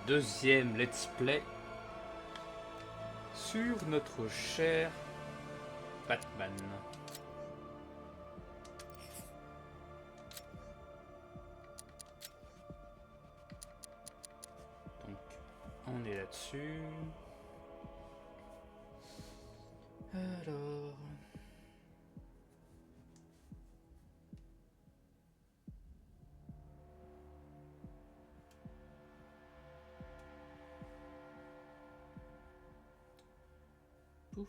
deuxième let's play sur notre cher Batman. Donc on est là-dessus. Alors... Pouf.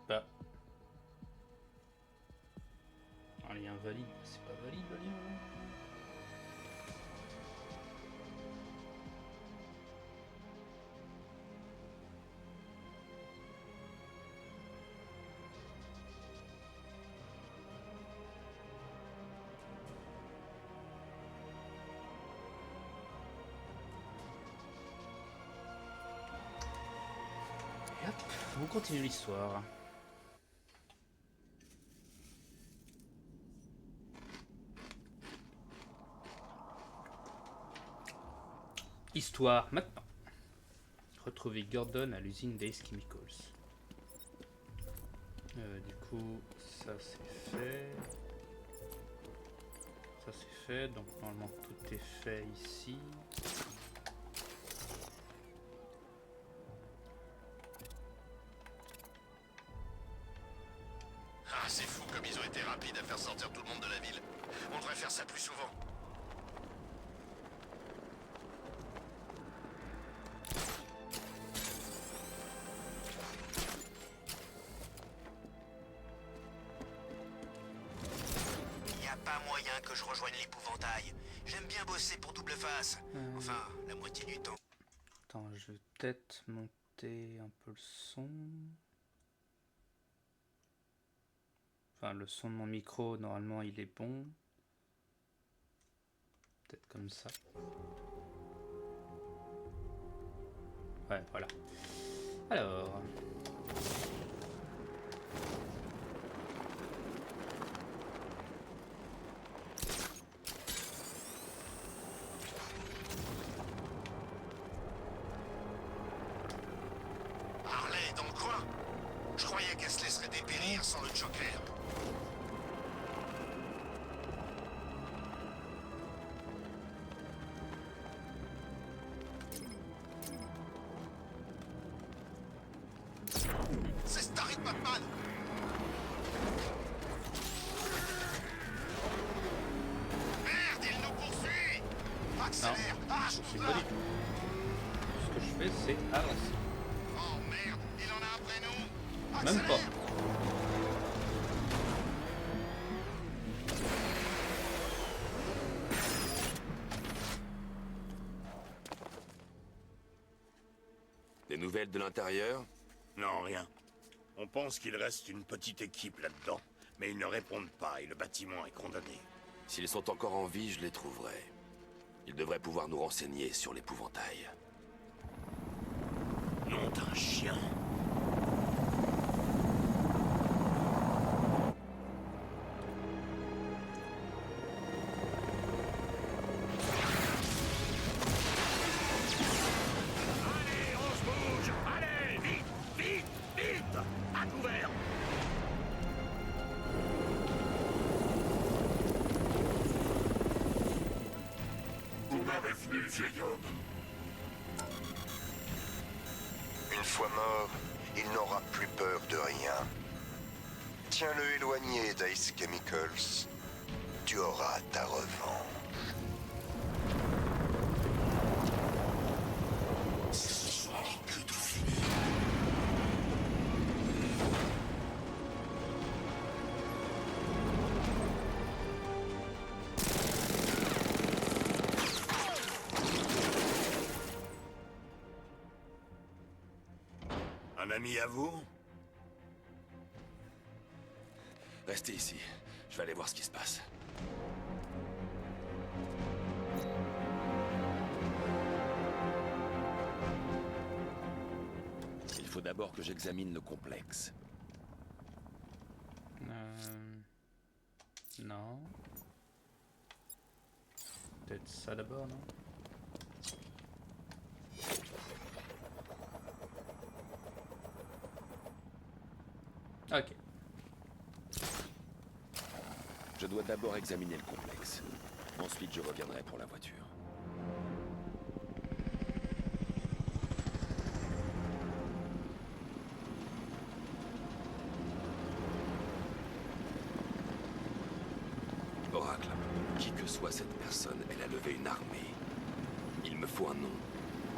Bah. Un lien valide, c'est pas valide le lien. Et hop, on continue l'histoire. Histoire maintenant. Retrouver Gordon à l'usine d'Ace Chemicals. Du coup, ça c'est fait. Ça c'est fait, donc normalement tout est fait ici. Ah, c'est fou comme ils ont été rapides à faire sortir tout le monde de la ville. On devrait faire ça plus souvent. Il n'y a pas moyen que je rejoigne l'épouvantail. J'aime bien bosser pour double face. Enfin, la moitié du temps. Attends, je vais peut-être monter un peu le son. Enfin, le son de mon micro, normalement, il est bon. Peut-être comme ça. Ouais, voilà. Alors... Harley est dans le coin. Je croyais qu'elle se laisserait dépérir sans le Joker. C'est Starry Batman. Merde, il nous poursuit. Accélère. Ah, je C'est pas du tout. Ce que je fais, c'est avancer. Oh merde, il en a après nous. Même pas. Accélère. Des nouvelles de l'intérieur? Non, rien. On pense qu'il reste une petite équipe là-dedans. Mais ils ne répondent pas et le bâtiment est condamné. S'ils sont encore en vie, je les trouverai. Ils devraient pouvoir nous renseigner sur l'épouvantail. Nom d'un chien. Une fois mort, il n'aura plus peur de rien. Tiens-le éloigné d'Ice Chemicals. Tu auras ta revanche. Un ami à vous? Restez ici. Je vais aller voir ce qui se passe. Il faut d'abord que j'examine le complexe. Non. Peut-être ça d'abord, non? Ok. Je dois d'abord examiner le complexe. Ensuite, je reviendrai pour la voiture. Oracle, qui que soit cette personne, elle a levé une armée. Il me faut un nom.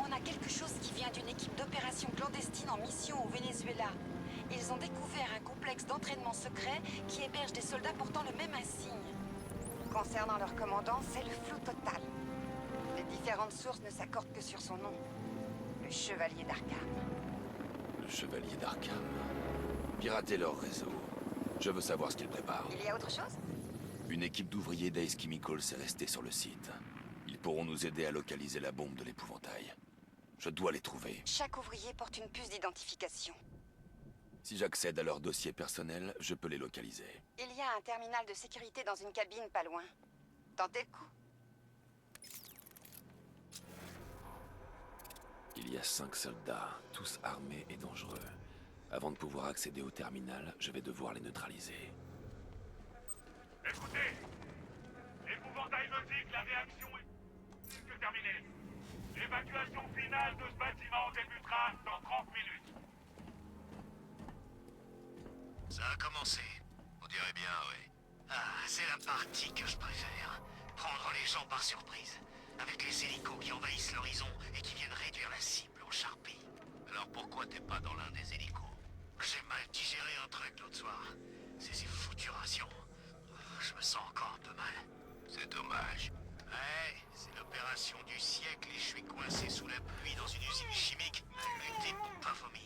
On a quelque chose qui vient d'une équipe d'opération clandestine en mission au Venezuela. Ils ont découvert un complexe d'entraînement secret qui héberge des soldats portant le même insigne. Concernant leur commandant, c'est le flou total. Les différentes sources ne s'accordent que sur son nom. Le Chevalier d'Arkham. Le Chevalier d'Arkham. Pirater leur réseau. Je veux savoir ce qu'ils préparent. Il y a autre chose? Une équipe d'ouvriers d'Ace Chemicals est restée sur le site. Ils pourront nous aider à localiser la bombe de l'épouvantail. Je dois les trouver. Chaque ouvrier porte une puce d'identification. Si j'accède à leur dossier personnel, je peux les localiser. Il y a un terminal de sécurité dans une cabine pas loin. Tentez le coup. Il y a 5 soldats, tous armés et dangereux. Avant de pouvoir accéder au terminal, je vais devoir les neutraliser. Écoutez, l'épouvantail me dit que la réaction est presque terminée. L'évacuation finale de ce bâtiment débutera dans 30 minutes. Ça a commencé. On dirait bien, oui. Ah, c'est la partie que je préfère. Prendre les gens par surprise. Avec les hélicos qui envahissent l'horizon et qui viennent réduire la cible en charpie. Alors pourquoi t'es pas dans l'un des hélicos? J'ai mal digéré un truc l'autre soir. Ces foutues rations. Je me sens encore un peu mal. C'est dommage. Ouais, c'est l'opération du siècle et je suis coincé sous la pluie dans une usine chimique à lutter pour pas vomir.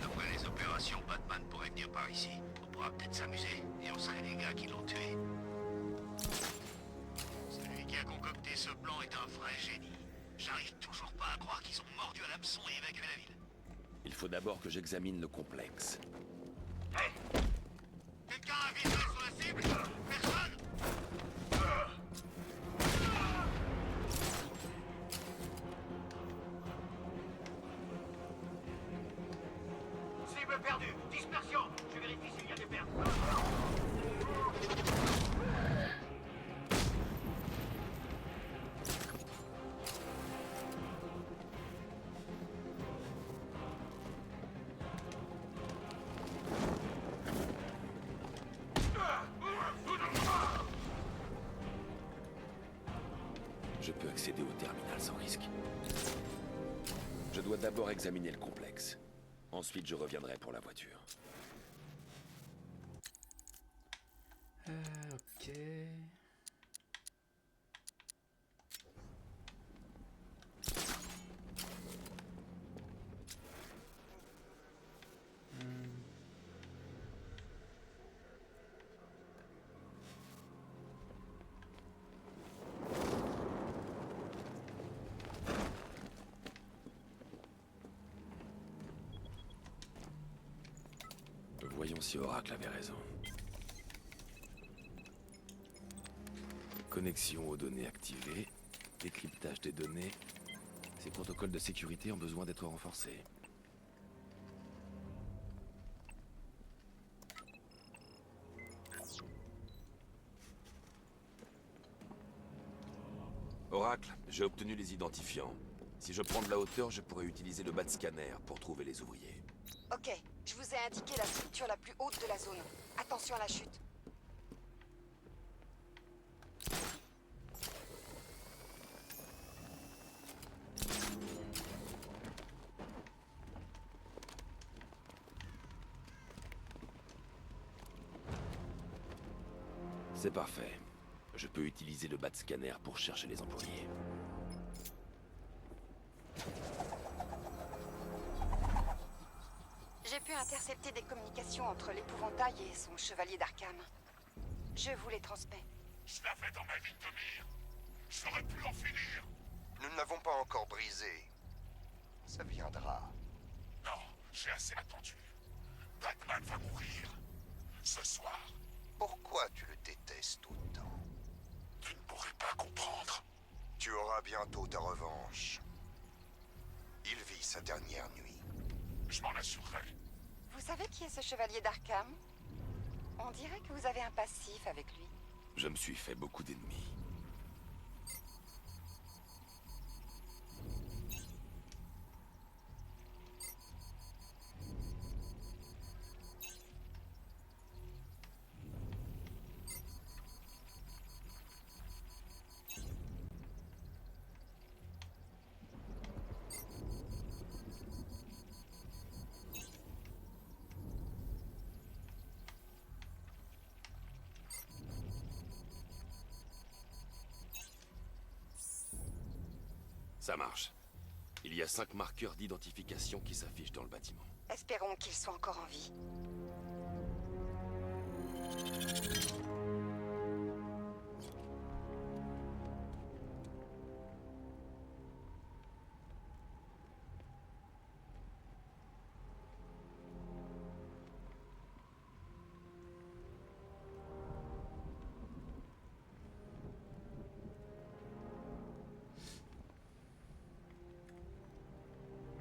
Après les opérations, Batman pourrait venir par ici. On pourra peut-être s'amuser et on serait les gars qui l'ont tué. Celui qui a concocté ce plan est un vrai génie. J'arrive toujours pas à croire qu'ils ont mordu à l'hameçon et évacué la ville. Il faut d'abord que j'examine le complexe. Quelqu'un a visé sur la cible? Personne? Cible perdue. Dispersion. Je vérifie s'il y a des pertes. Je peux accéder au terminal sans risque. Je dois d'abord examiner le complexe. Ensuite, je reviendrai pour la voiture. Ok. Voyons si Oracle avait raison. Connexion aux données activées, décryptage des données. Ces protocoles de sécurité ont besoin d'être renforcés. Oracle, J'ai obtenu les identifiants. Si je prends de la hauteur, je pourrais utiliser le bat scanner pour trouver les ouvriers. Ok, je vous ai indiqué la structure la plus haute de la zone. Attention à la chute. C'est parfait. Je peux utiliser le bat scanner pour chercher les employés. J'ai pu intercepter des communications entre l'épouvantail et son chevalier d'Arkham. Je vous les transmets. Je l'avais dans ma vie de mire. J'aurais pu en finir. Nous ne l'avons pas encore brisé. Ça viendra. Non, j'ai assez attendu. Batman va mourir. Ce soir. Pourquoi tu le détestes autant? Tu ne pourrais pas comprendre. Tu auras bientôt ta revanche. Il vit sa dernière nuit. Je m'en assurerai. Vous savez qui est ce chevalier d'Arkham? On dirait que vous avez un passif avec lui. Je me suis fait beaucoup d'ennemis. Ça marche. Il y a 5 marqueurs d'identification qui s'affichent dans le bâtiment. Espérons qu'il soit encore en vie.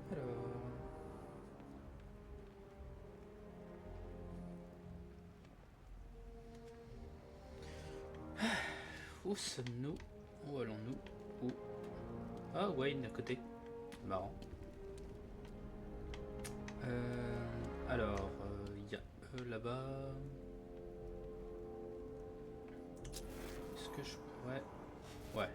Alors... Où sommes-nous? Où allons-nous? Où? Ah, Wayne à côté. Marrant. Alors, il y a eux là-bas. Est-ce que je pourrais... Ouais. Allez.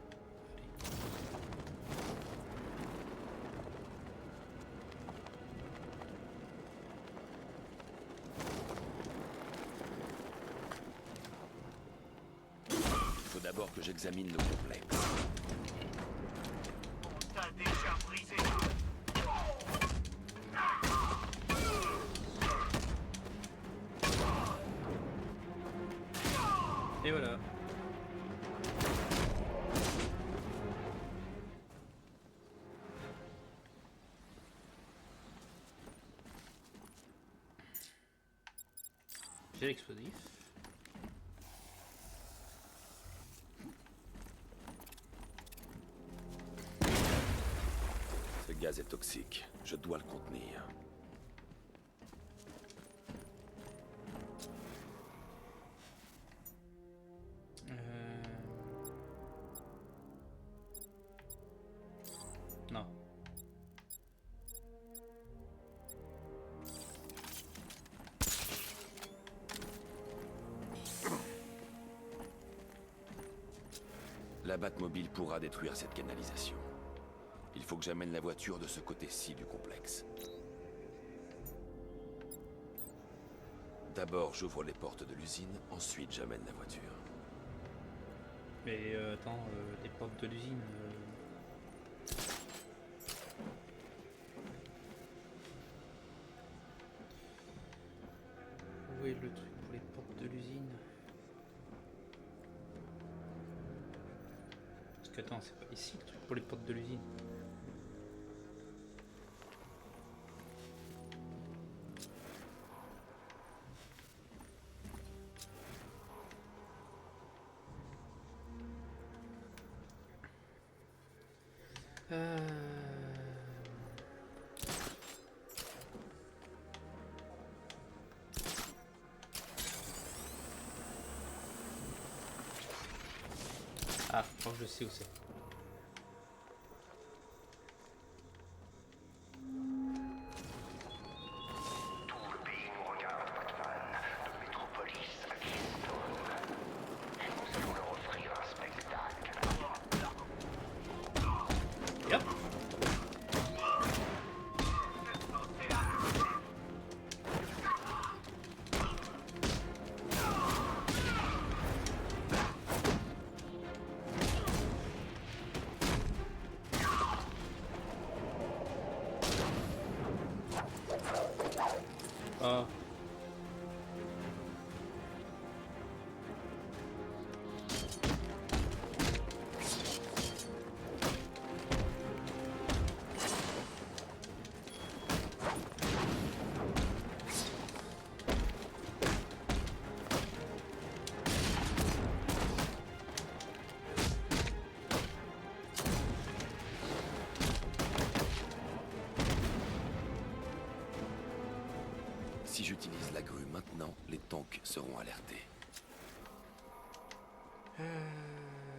Il faut d'abord que j'examine le complexe. On t'a déjà brisé. Et voilà. J'ai l'explosif. Ce gaz est toxique. Je dois le contenir. Non. La Batmobile pourra détruire cette canalisation. Il faut que j'amène la voiture de ce côté-ci du complexe. D'abord, j'ouvre les portes de l'usine, ensuite j'amène la voiture. Mais attends, les portes de l'usine... Où est le truc pour les portes de l'usine? Parce que attends, c'est pas ici le truc pour les portes de l'usine. Ah, je crois que je sais où c'est. Oh. Si j'utilise la grue maintenant, les tanks seront alertés.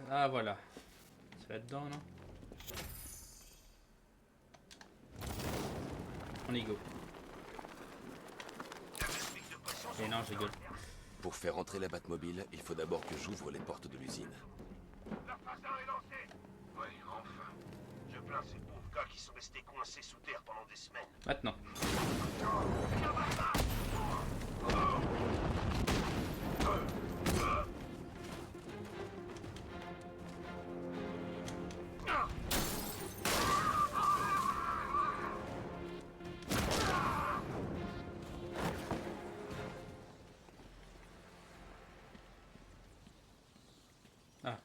Ah voilà. C'est là-dedans, non? On y go. Et non, je rigole. Pour faire entrer la Batmobile, il faut d'abord que j'ouvre les portes de l'usine. Leur traceur est lancé. Oui, enfin. Je plains ces pauvres gars qui sont restés coincés sous terre pendant des semaines. Maintenant. Ah.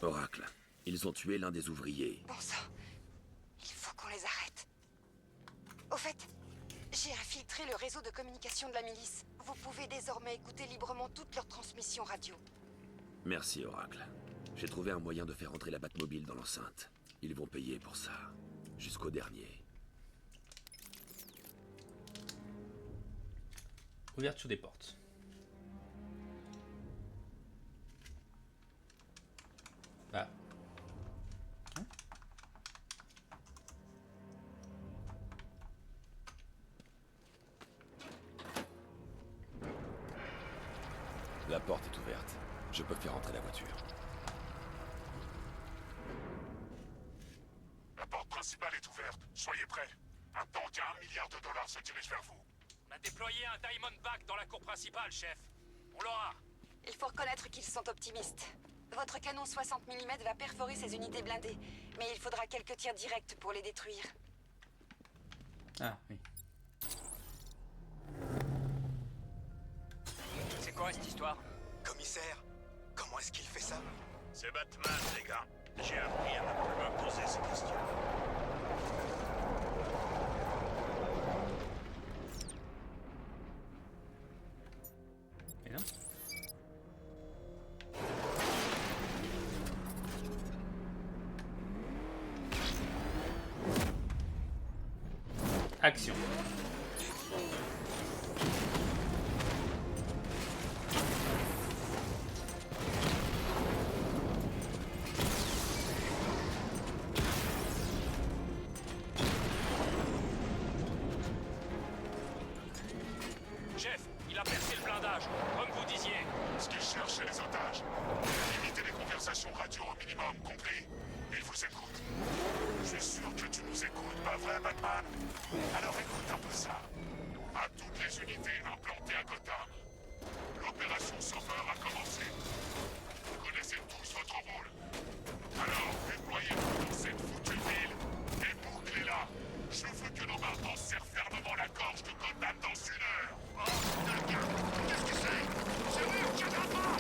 Oracle, ils ont tué l'un des ouvriers. Bon sang, il faut qu'on les arrête. Au fait, j'ai infiltré le réseau de communication de la milice. Vous pouvez désormais écouter librement toutes leurs transmissions radio. Merci, Oracle. J'ai trouvé un moyen de faire entrer la Batmobile dans l'enceinte. Ils vont payer pour ça. Jusqu'au dernier. Ouverture des portes. Ah. Hein? La porte est ouverte. Je peux faire entrer la voiture. La porte principale est ouverte. Soyez prêts. Un tank à $1 milliard se dirige vers vous. On a déployé un Diamond Back dans la cour principale, chef. On l'aura. Il faut reconnaître qu'ils sont optimistes. Votre canon 60 mm va perforer ces unités blindées, mais il faudra quelques tirs directs pour les détruire. Ah, oui. C'est quoi cette histoire? Commissaire, comment est-ce qu'il fait ça? C'est Batman, les gars. J'ai appris à ne plus me poser ces questions. Et non? Action. Chef, il a percé le blindage, comme vous disiez. Ce qu'ils cherchent, c'est les otages. Limitez les conversations radio au minimum, compris? Ils vous écoutent. Je suis sûr que tu nous écoutes, pas vrai, Batman? Alors écoute un peu ça. À toutes les unités implantées à Gotham, l'opération Sauveur a commencé. Vous connaissez tous votre rôle. Alors, déployez-vous dans cette foutue ville et bouclez-la. Je veux que nos mains enserrent fermement la gorge de Gotham dans 1 heure. Oh, putain, qu'est-ce que c'est? C'est lui, on tiendra pas!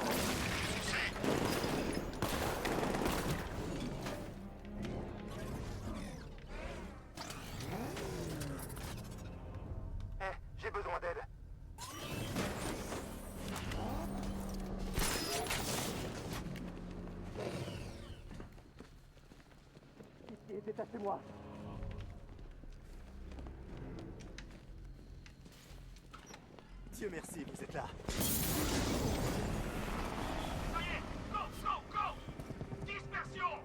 J'ai besoin d'aide. Détachez-moi. Dieu merci, vous êtes là. Ça y est, go, go, go! Dispersion!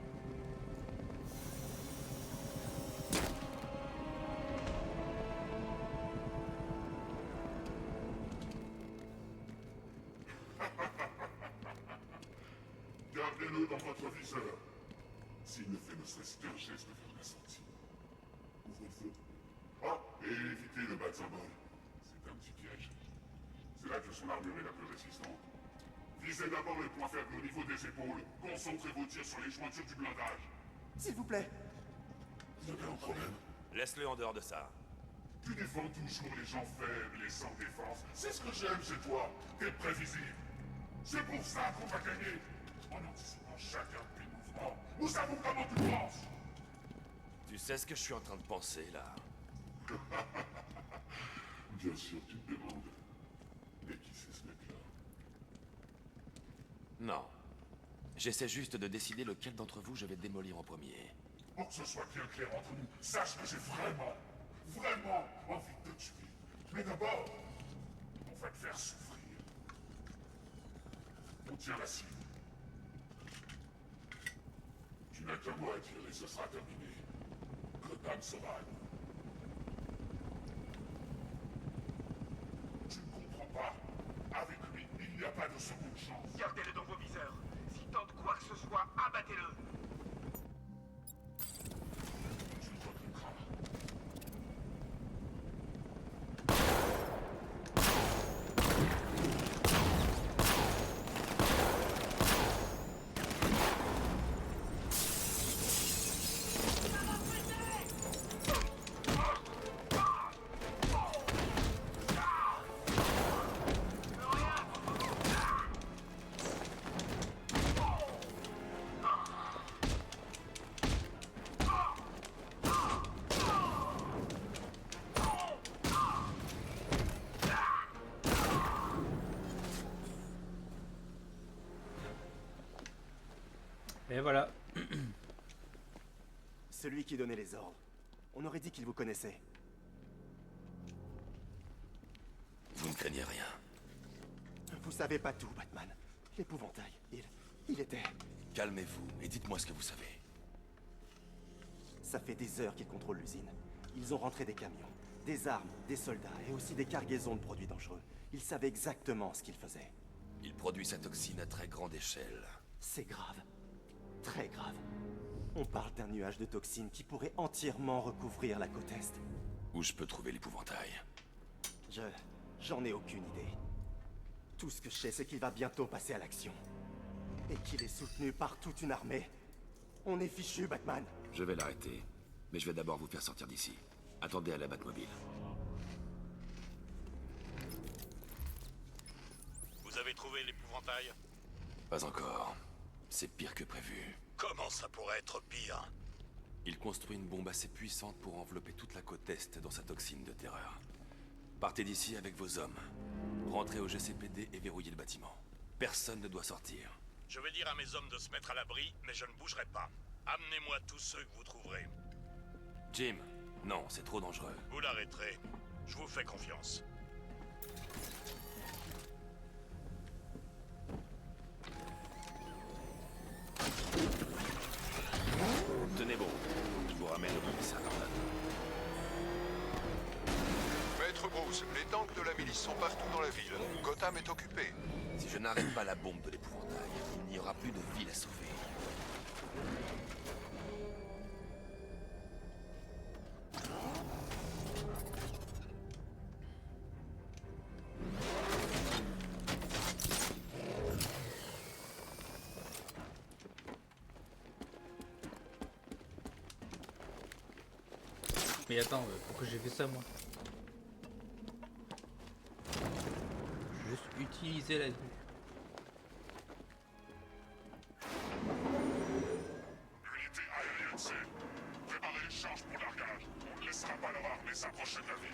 Gardez-le dans votre viseur. S'il ne fait ne serait-ce qu'un geste de faire la sortie. Ouvrez le feu. Oh, et évitez le bas de symbole. C'est un petit piège. C'est là que son armure est la plus résistante. Visez d'abord les points faibles au niveau des épaules. Concentrez vos tirs sur les jointures du blindage. S'il vous plaît. Vous avez un problème? Laisse-le en dehors de ça. Tu défends toujours les gens faibles et sans défense. C'est ce que j'aime chez toi. T'es prévisible. C'est pour ça qu'on va gagner. En anticipant chacun de tes mouvements, nous savons comment tu penses. Tu sais ce que je suis en train de penser, là? Bien sûr, tu te demandes. Mais qui c'est ce mec-là? Non. J'essaie juste de décider lequel d'entre vous je vais démolir en premier. Pour que ce soit bien clair entre nous, sache que j'ai vraiment, vraiment envie de te tuer. Mais d'abord, on va te faire souffrir. On tient la cible. Tu n'as qu'un mot à dire et ce sera terminé. Gotham sera à nous. Tu ne comprends pas. Avec lui, il n'y a pas de seconde chance. Gardez-le dans vos viseurs. S'il tente quoi que ce soit, abattez-le. Tu le regretteras. Et voilà. Celui qui donnait les ordres. On aurait dit qu'il vous connaissait. Vous ne craignez rien. Vous savez pas tout, Batman. L'épouvantail, il était... Calmez-vous et dites-moi ce que vous savez. Ça fait des heures qu'ils contrôlent l'usine. Ils ont rentré des camions, des armes, des soldats et aussi des cargaisons de produits dangereux. Ils savaient exactement ce qu'ils faisaient. Il produit sa toxine à très grande échelle. C'est grave. Très grave. On parle d'un nuage de toxines qui pourrait entièrement recouvrir la côte Est. Où je peux trouver l'épouvantail? J'en ai aucune idée. Tout ce que je sais, c'est qu'il va bientôt passer à l'action. Et qu'il est soutenu par toute une armée. On est fichu, Batman. Je vais l'arrêter. Mais je vais d'abord vous faire sortir d'ici. Attendez à la Batmobile. Vous avez trouvé l'épouvantail? Pas encore. C'est pire que prévu. Comment ça pourrait être pire? Il construit une bombe assez puissante pour envelopper toute la côte Est dans sa toxine de terreur. Partez d'ici avec vos hommes. Rentrez au GCPD et verrouillez le bâtiment. Personne ne doit sortir. Je vais dire à mes hommes de se mettre à l'abri, mais je ne bougerai pas. Amenez-moi tous ceux que vous trouverez. Jim, non, c'est trop dangereux. Vous l'arrêterez. Je vous fais confiance. Tenez bon, je vous ramène au commissariat. Maître Bruce, les tanks de la milice sont partout dans la ville. Gotham est occupé. Si je n'arrête pas la bombe de l'épouvantail, il n'y aura plus de ville à sauver. Mais attends, pourquoi j'ai fait ça moi? J'ai juste utilisé la vue. Unité aérienne C. Préparez les charges pour largage. On ne laissera pas leur armée s'approcher de la ville.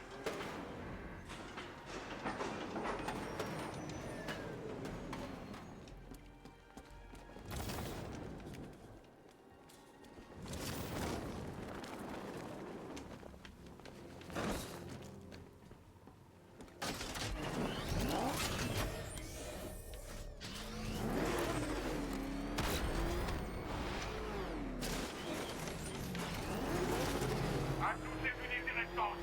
À toutes les unités restantes.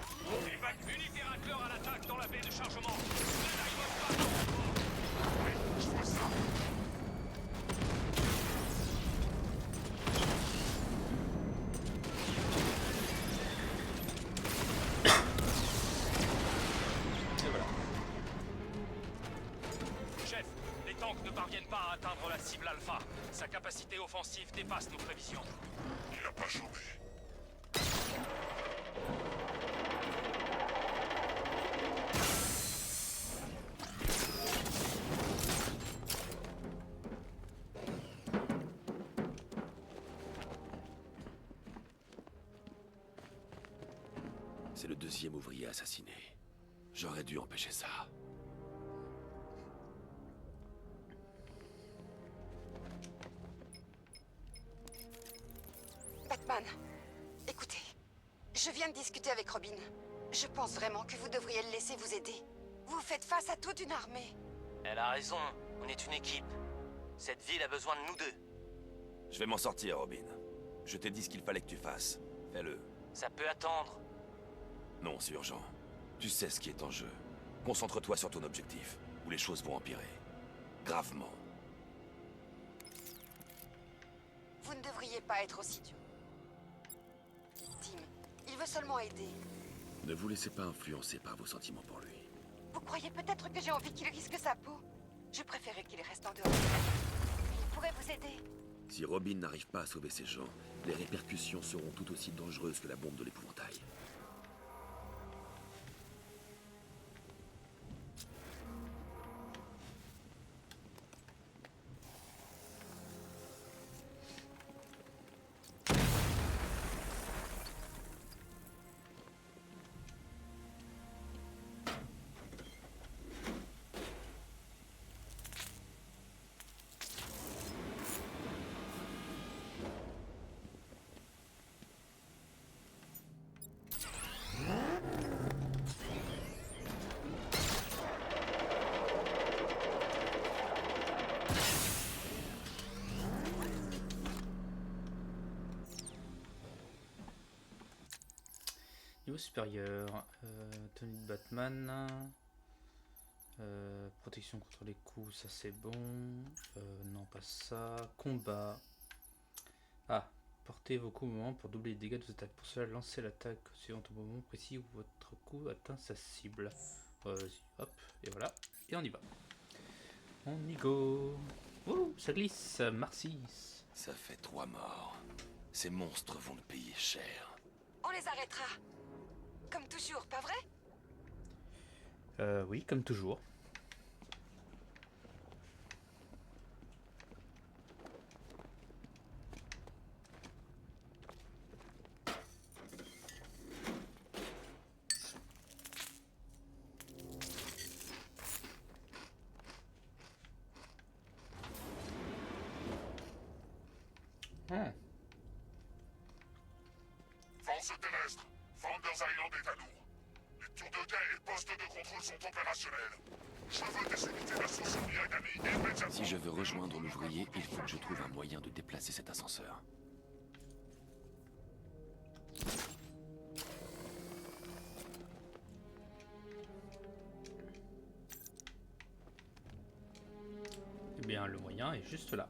Unité racleur à l'attaque dans la baie de chargement. Je vois ça. Et voilà. Chef, les tanks ne parviennent pas à atteindre la cible Alpha. Sa capacité offensive dépasse nos prévisions. Il n'a pas chômé. C'est le deuxième ouvrier assassiné. J'aurais dû empêcher ça. Batman, écoutez, je viens de discuter avec Robin. Je pense vraiment que vous devriez le laisser vous aider. Vous faites face à toute une armée. Elle a raison, on est une équipe. Cette ville a besoin de nous deux. Je vais m'en sortir, Robin. Je t'ai dit ce qu'il fallait que tu fasses. Fais-le. Ça peut attendre. Non, c'est urgent. Tu sais ce qui est en jeu. Concentre-toi sur ton objectif, ou les choses vont empirer. Gravement. Vous ne devriez pas être aussi dur. Tim, il veut seulement aider. Ne vous laissez pas influencer par vos sentiments pour lui. Vous croyez peut-être que j'ai envie qu'il risque sa peau? Je préférais qu'il reste en dehors. Il pourrait vous aider. Si Robin n'arrive pas à sauver ces gens, les répercussions seront tout aussi dangereuses que la bombe de l'épouvantail. Niveau supérieur, tenue de Batman, protection contre les coups, ça c'est bon, non pas ça, combat, ah, portez vos coups au moment pour doubler les dégâts de vos attaques, pour cela lancez l'attaque suivant au moment précis où votre coup atteint sa cible, hop, et voilà, et on y va, on y go, ouh, ça glisse, Marcis. Ça fait 3 morts, ces monstres vont le payer cher. On les arrêtera. Comme toujours, pas vrai? Oui, comme toujours. Force terrestre, Founders Island est à nous. Les tours de guet et postes de contrôle sont opérationnels. Je veux des unités d'assaut sur Miagani immédiatement. Si je veux rejoindre l'ouvrier, il faut que je trouve un moyen de déplacer cet ascenseur. Eh bien, le moyen est juste là.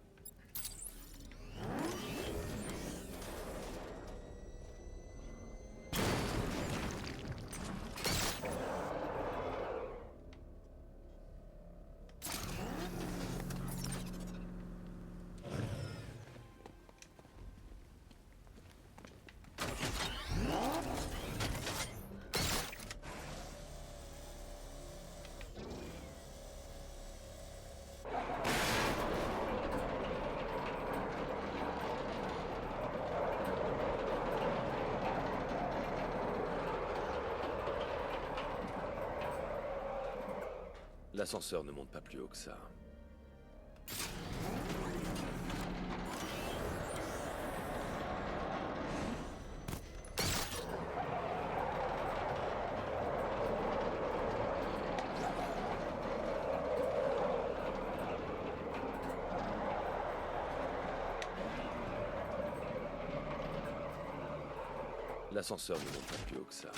L'ascenseur ne monte pas plus haut que ça. L'ascenseur ne monte pas plus haut que ça.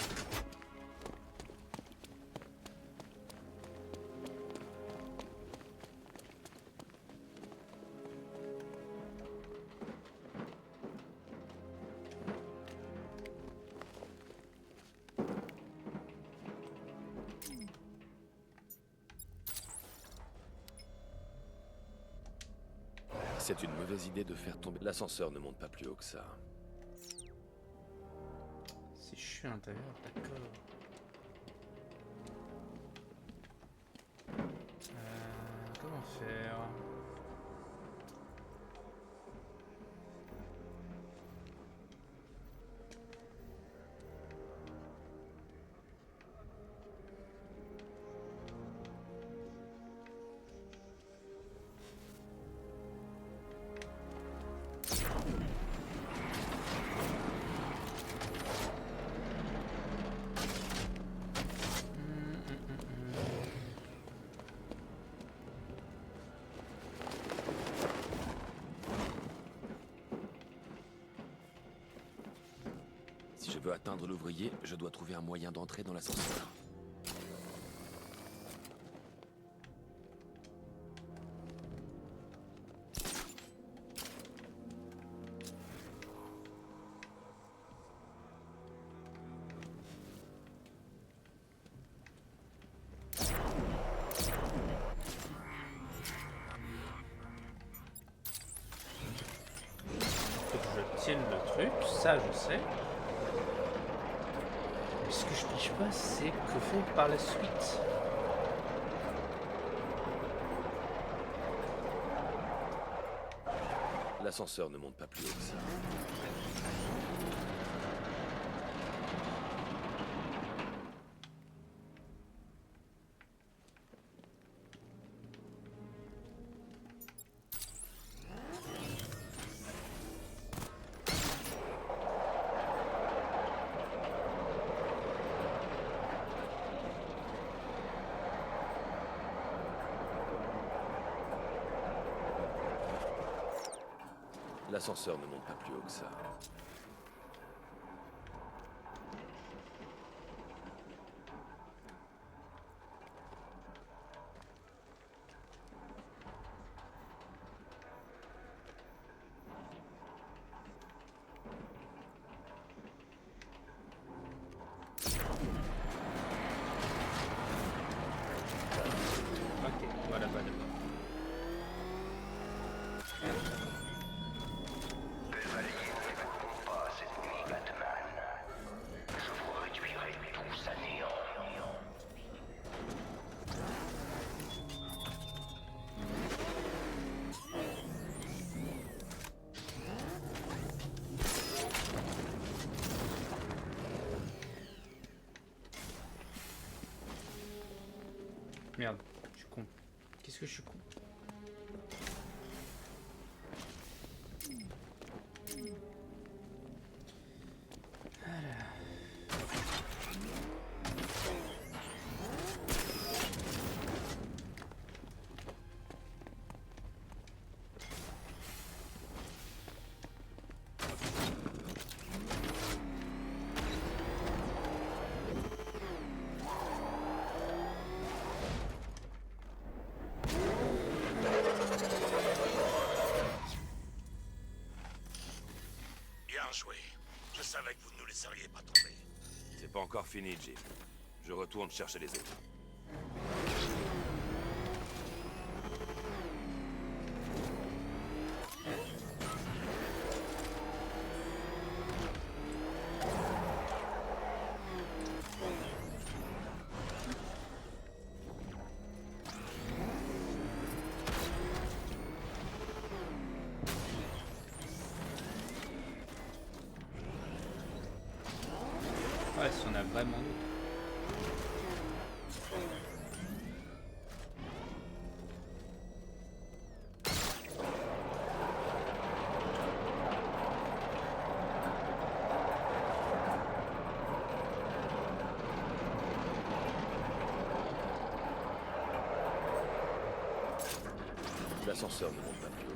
C'est une mauvaise idée de faire tomber... L'ascenseur ne monte pas plus haut que ça. Si je suis à l'intérieur, d'accord. Comment faire? veux atteindre l'ouvrier, je dois trouver un moyen d'entrer dans l'ascenseur. Tienne le truc, ça je sais. Mais ce que je pige pas, c'est que faire par la suite. L'ascenseur ne monte pas plus haut que ça. L'ascenseur ne monte pas plus haut que ça. Ok, voilà, voilà. Merde, je suis con. Qu'est-ce que je suis con? Bien joué. Je savais que vous ne nous laisseriez pas tomber. C'est pas encore fini, Jim. Je retourne chercher les autres. Ouais, si on a vraiment... L'ascenseur ne monte pas plus haut.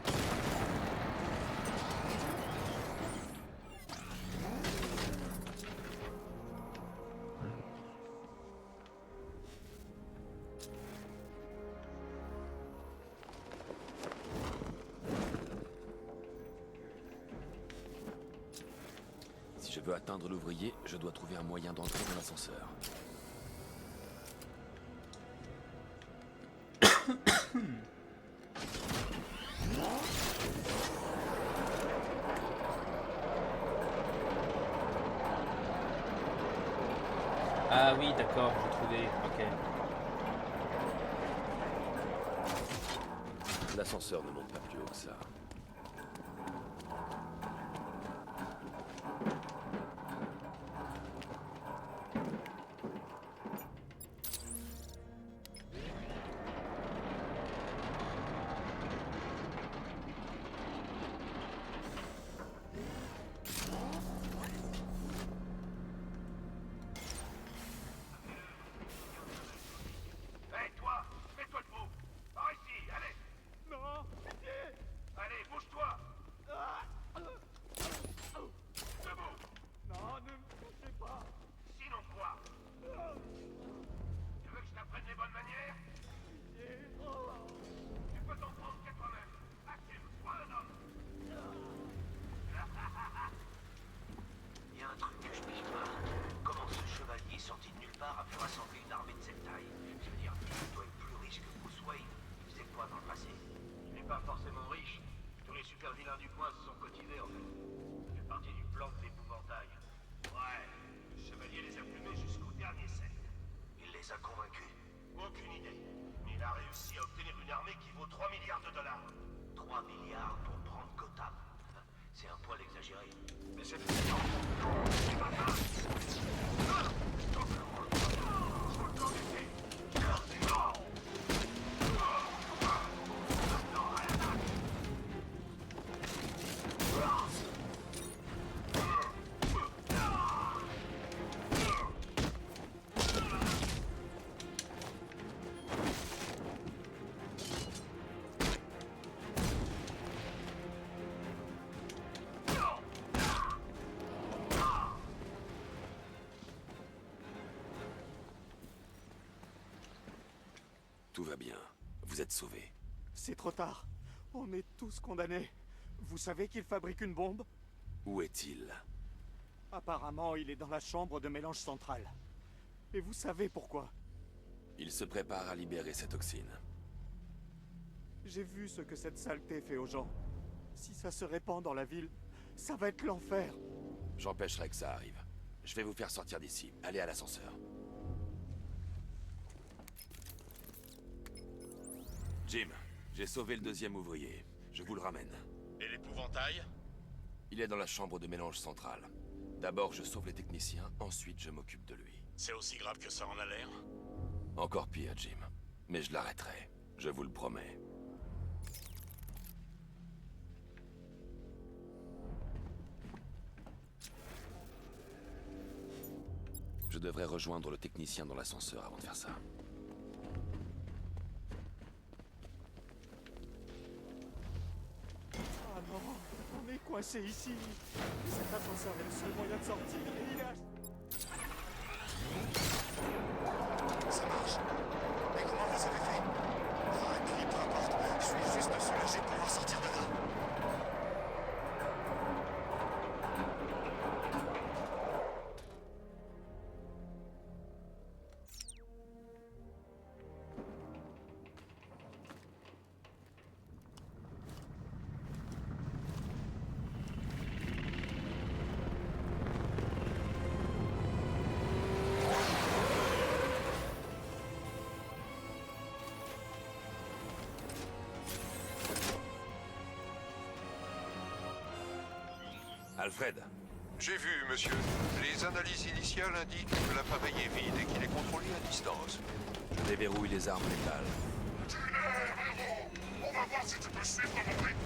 Si je veux atteindre l'ouvrier, je dois trouver un moyen d'entrer dans l'ascenseur. Ah oui, d'accord, j'ai trouvé. Ok. L'ascenseur ne monte pas plus haut que ça. Hé, toi, fais-toi debout. Par ici, allez. Non, pitié. Allez, pas forcément riche. Tous les super vilains du coin se sont cotisés, en fait. Ça fait partie du plan de l'épouvantail. Ouais, le chevalier les a plumés jusqu'au dernier cent. Il les a convaincus. Aucune idée. Mais il a réussi à obtenir une armée qui vaut 3 milliards de dollars. 3 milliards pour prendre Gotham. C'est un poil exagéré. Mais c'est... Tout va bien. Vous êtes sauvés. C'est trop tard. On est tous condamnés. Vous savez qu'il fabrique une bombe? Où est-il? Apparemment, il est dans la chambre de mélange centrale. Et vous savez pourquoi? Il se prépare à libérer cette toxine. J'ai vu ce que cette saleté fait aux gens. Si ça se répand dans la ville, ça va être l'enfer. J'empêcherai que ça arrive. Je vais vous faire sortir d'ici. Allez à l'ascenseur. Jim, j'ai sauvé le deuxième ouvrier. Je vous le ramène. Et l'épouvantail? Il est dans la chambre de mélange centrale. D'abord, je sauve les techniciens, ensuite je m'occupe de lui. C'est aussi grave que ça en a l'air? Encore pire, Jim. Mais je l'arrêterai. Je vous le promets. Je devrais rejoindre le technicien dans l'ascenseur avant de faire ça. Ah non, on est coincé ici. Cet ascenseur est le seul moyen de sortir. Et il a... Ça marche. Mais comment vous avez fait? Ah, et puis, peu importe. Je suis juste soulagé de pouvoir sortir de là. Alfred. J'ai vu, monsieur. Les analyses initiales indiquent que l'appareil est vide et qu'il est contrôlé à distance. Je déverrouille les armes létales. Tu l'es, héros! On va voir si tu peux suivre mon rythme.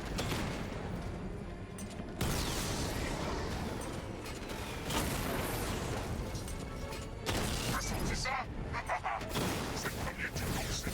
T'as senti ça? C'est le premier du course.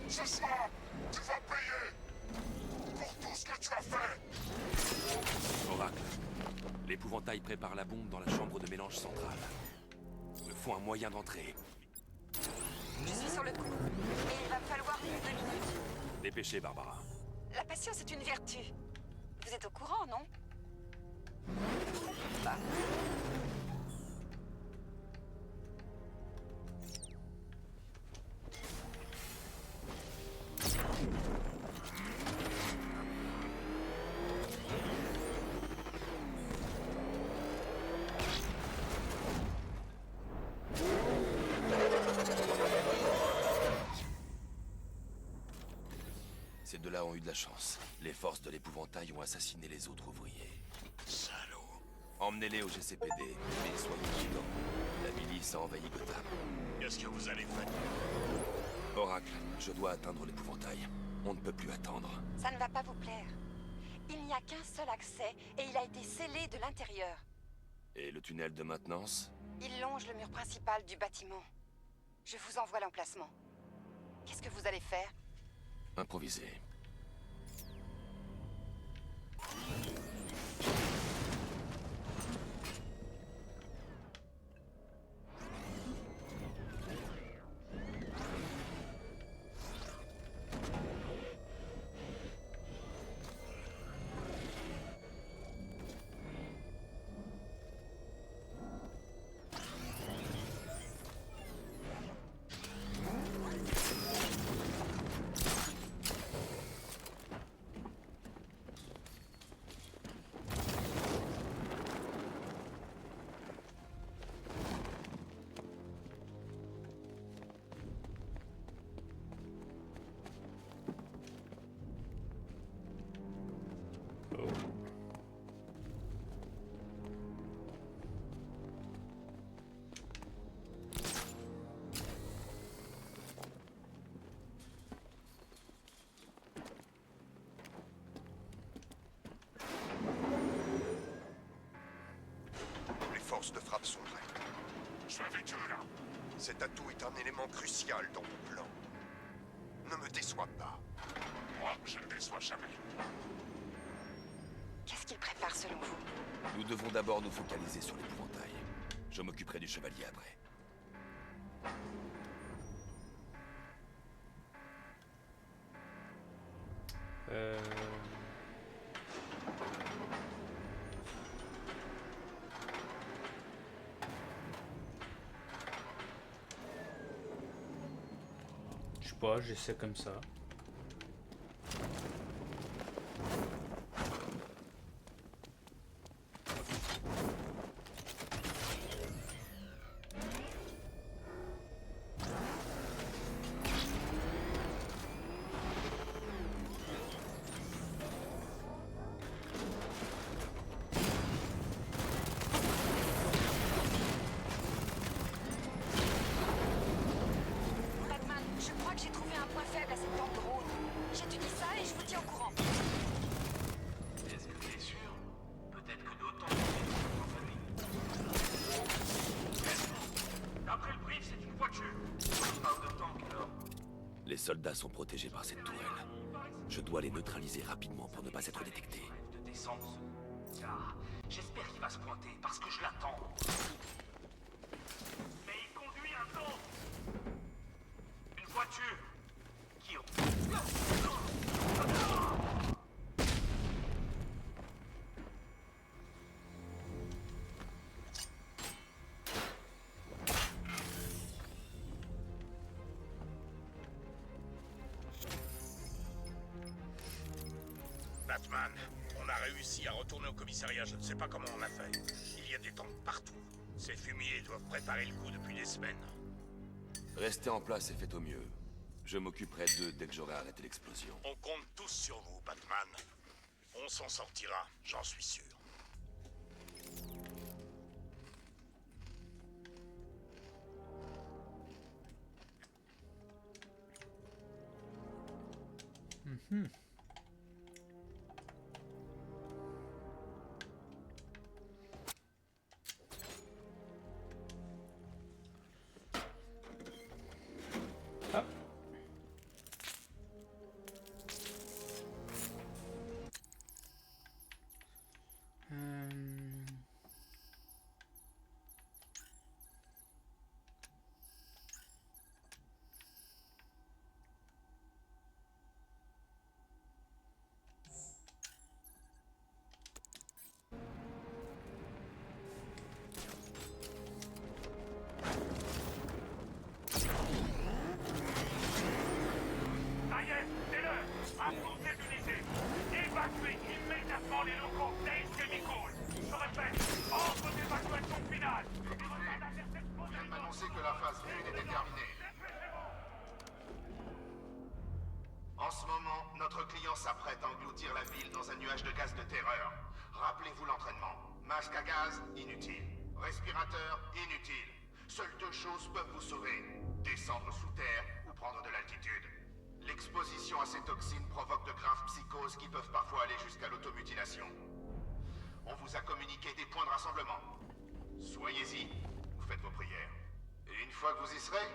Ce soir, tu vas payer pour tout ce que tu as fait. Oracle. L'épouvantail prépare la bombe dans la chambre de mélange centrale. Il me faut un moyen d'entrer. Je suis sur le coup, mais il va me falloir plus de 2 minutes. Dépêchez, Barbara. La patience est une vertu. Vous êtes au courant, non? Bah. Ces deux-là ont eu de la chance. Les forces de l'épouvantail ont assassiné les autres ouvriers. Salaud. Emmenez-les au GCPD, mais soyez vigilants. La milice a envahi Gotham. Qu'est-ce que vous allez faire? Oracle, je dois atteindre l'épouvantail. On ne peut plus attendre. Ça ne va pas vous plaire. Il n'y a qu'un seul accès et il a été scellé de l'intérieur. Et le tunnel de maintenance? Il longe le mur principal du bâtiment. Je vous envoie l'emplacement. Qu'est-ce que vous allez faire? Improviser. Les forces de frappe sont prêtes. Je suis avec eux, là. Cet atout est un élément crucial dans mon plan. Ne me déçois pas. Moi, je ne déçois jamais. Qu'est-ce qu'il prépare selon vous? Nous devons d'abord nous focaliser sur l'épouvantail. Je m'occuperai du chevalier après. Je sais pas, j'essaie comme ça. Batman, je crois que j'ai trouvé un point faible à cette bande drone. J'étudie ça et je vous tiens au courant. Est-ce que t'es sûr? Peut-être que d'autant en famille. D'après le brief, c'est une voiture. On parle de tank, alors. Les soldats sont protégés par cette tourelle. Je dois les neutraliser rapidement pour ne pas être détecté. De descendre ce... Ah, j'espère qu'il va se pointer, parce que je l'attends. Mais il conduit un tank. Une voiture. Qui... Batman, on a réussi à retourner au commissariat, je ne sais pas comment on a fait. Il y a des tanks partout. Ces fumiers doivent préparer le coup depuis des semaines. Restez en place et faites au mieux. Je m'occuperai d'eux dès que j'aurai arrêté l'explosion. On compte tous sur vous, Batman. On s'en sortira, j'en suis sûr. Hop. Ça y est, c'est l'heure. Affronte cette unité. Évacuez immédiatement les locaux d'Ace Chemical. Je répète, ordre d'évacuation finale. On vient de m'annoncer que la phase 1 était terminée. En ce moment, notre client s'apprête à engloutir la ville dans un nuage de gaz de terreur. Rappelez-vous l'entraînement. Masque à gaz, inutile. Respirateur, inutile. Seules deux choses peuvent vous sauver. Descendre sous terre ou prendre de l'altitude. L'exposition à ces toxines provoque de graves psychoses qui peuvent parfois aller jusqu'à l'automutilation. On vous a communiqué des points de rassemblement. Soyez-y, vous faites vos prières. Et une fois que vous y serez,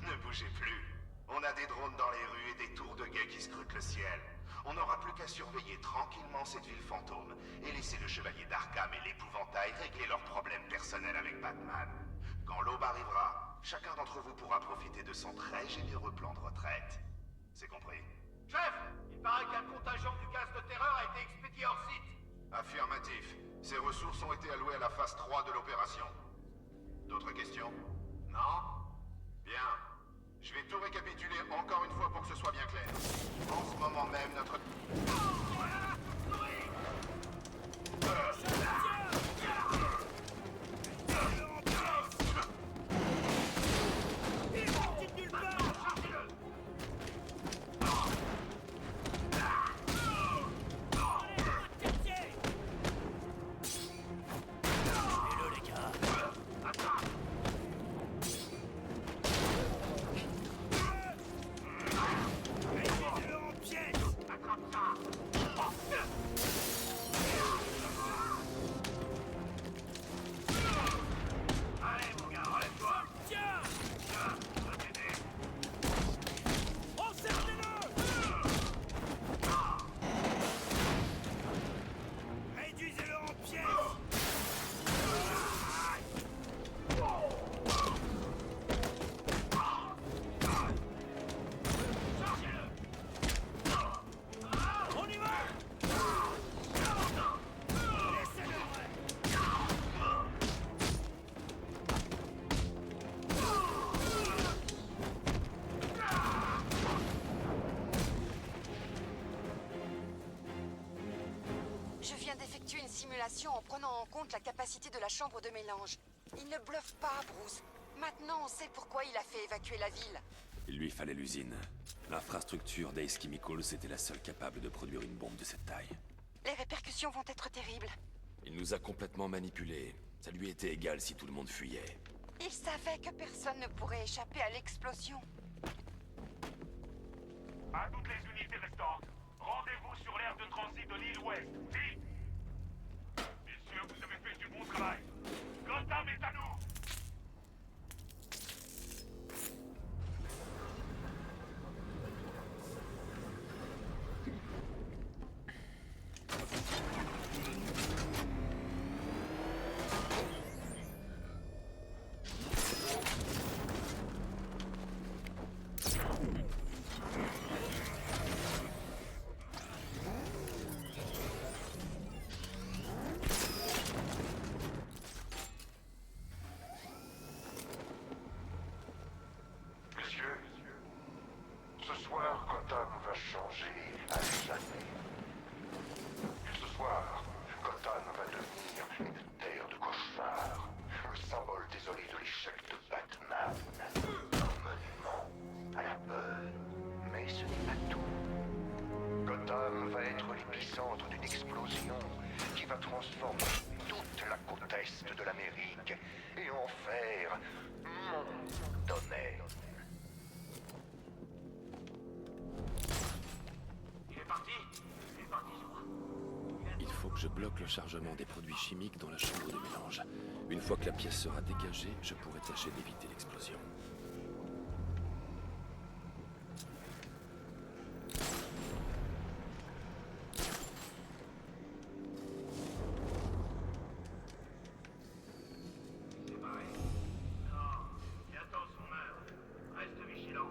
ne bougez plus. On a des drones dans les rues et des tours de guet qui scrutent le ciel. On n'aura plus qu'à surveiller tranquillement cette ville fantôme et laisser le chevalier d'Arkham et l'épouvantail régler leurs problèmes personnels avec Batman. Quand l'aube arrivera, chacun d'entre vous pourra profiter de son très généreux plan de retraite. C'est compris? Chef, il paraît qu'un contingent du gaz de terreur a été expédié hors site. Affirmatif. Ces ressources ont été allouées à la phase 3 de l'opération. D'autres questions? Non? Bien. Je vais tout récapituler encore une fois pour que ce soit bien clair. En ce moment même, notre... Je viens d'effectuer une simulation en prenant en compte la capacité de la chambre de mélange. Il ne bluffe pas, Bruce. Maintenant, on sait pourquoi il a fait évacuer la ville. Il lui fallait l'usine. L'infrastructure d'Ace Chemicals était la seule capable de produire une bombe de cette taille. Les répercussions vont être terribles. Il nous a complètement manipulés. Ça lui était égal si tout le monde fuyait. Il savait que personne ne pourrait échapper à l'explosion. À toutes les unités restantes, rendez-vous sur l'aire de transit de l'île Ouest. Vite! Messieurs, vous avez fait du bon travail. Gotham est à nous! Messieurs, ce soir, Gotham va changer à jamais. Ce soir, Gotham va devenir une terre de cauchemars, le symbole désolé de l'échec de Batman. Un monument à la peur. Mais ce n'est pas tout. Gotham va être l'épicentre d'une explosion qui va transformer toute la côte est de l'Amérique et en faire mon domaine. Il est parti, je crois. Il faut que je bloque le chargement des produits chimiques dans la chambre de mélange. Une fois que la pièce sera dégagée, je pourrai tâcher d'éviter l'explosion. Séparé. Non, bientôt son heure. Reste vigilant.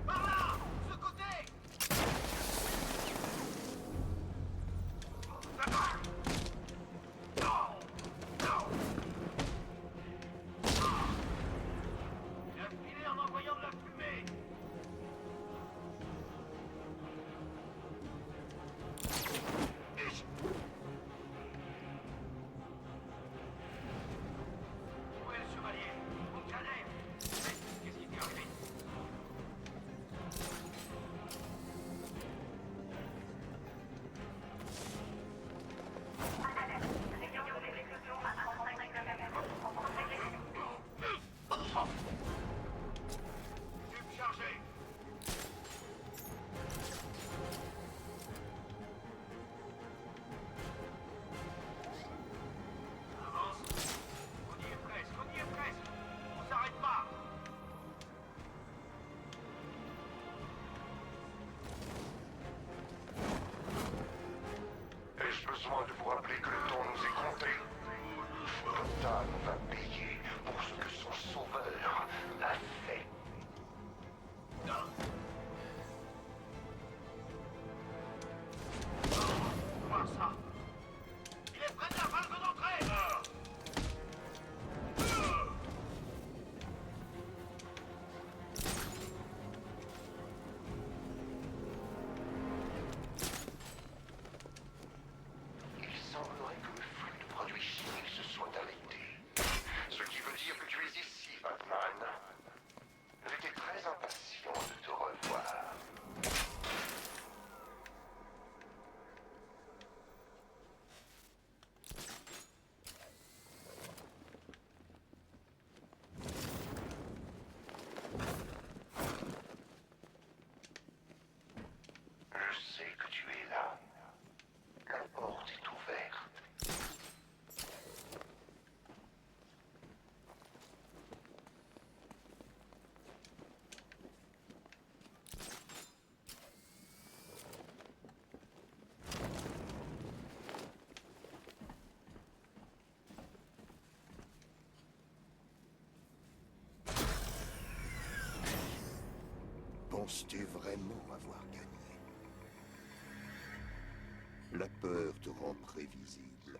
Par là! Ce côté! Penses-tu vraiment avoir gagné? La peur te rend prévisible.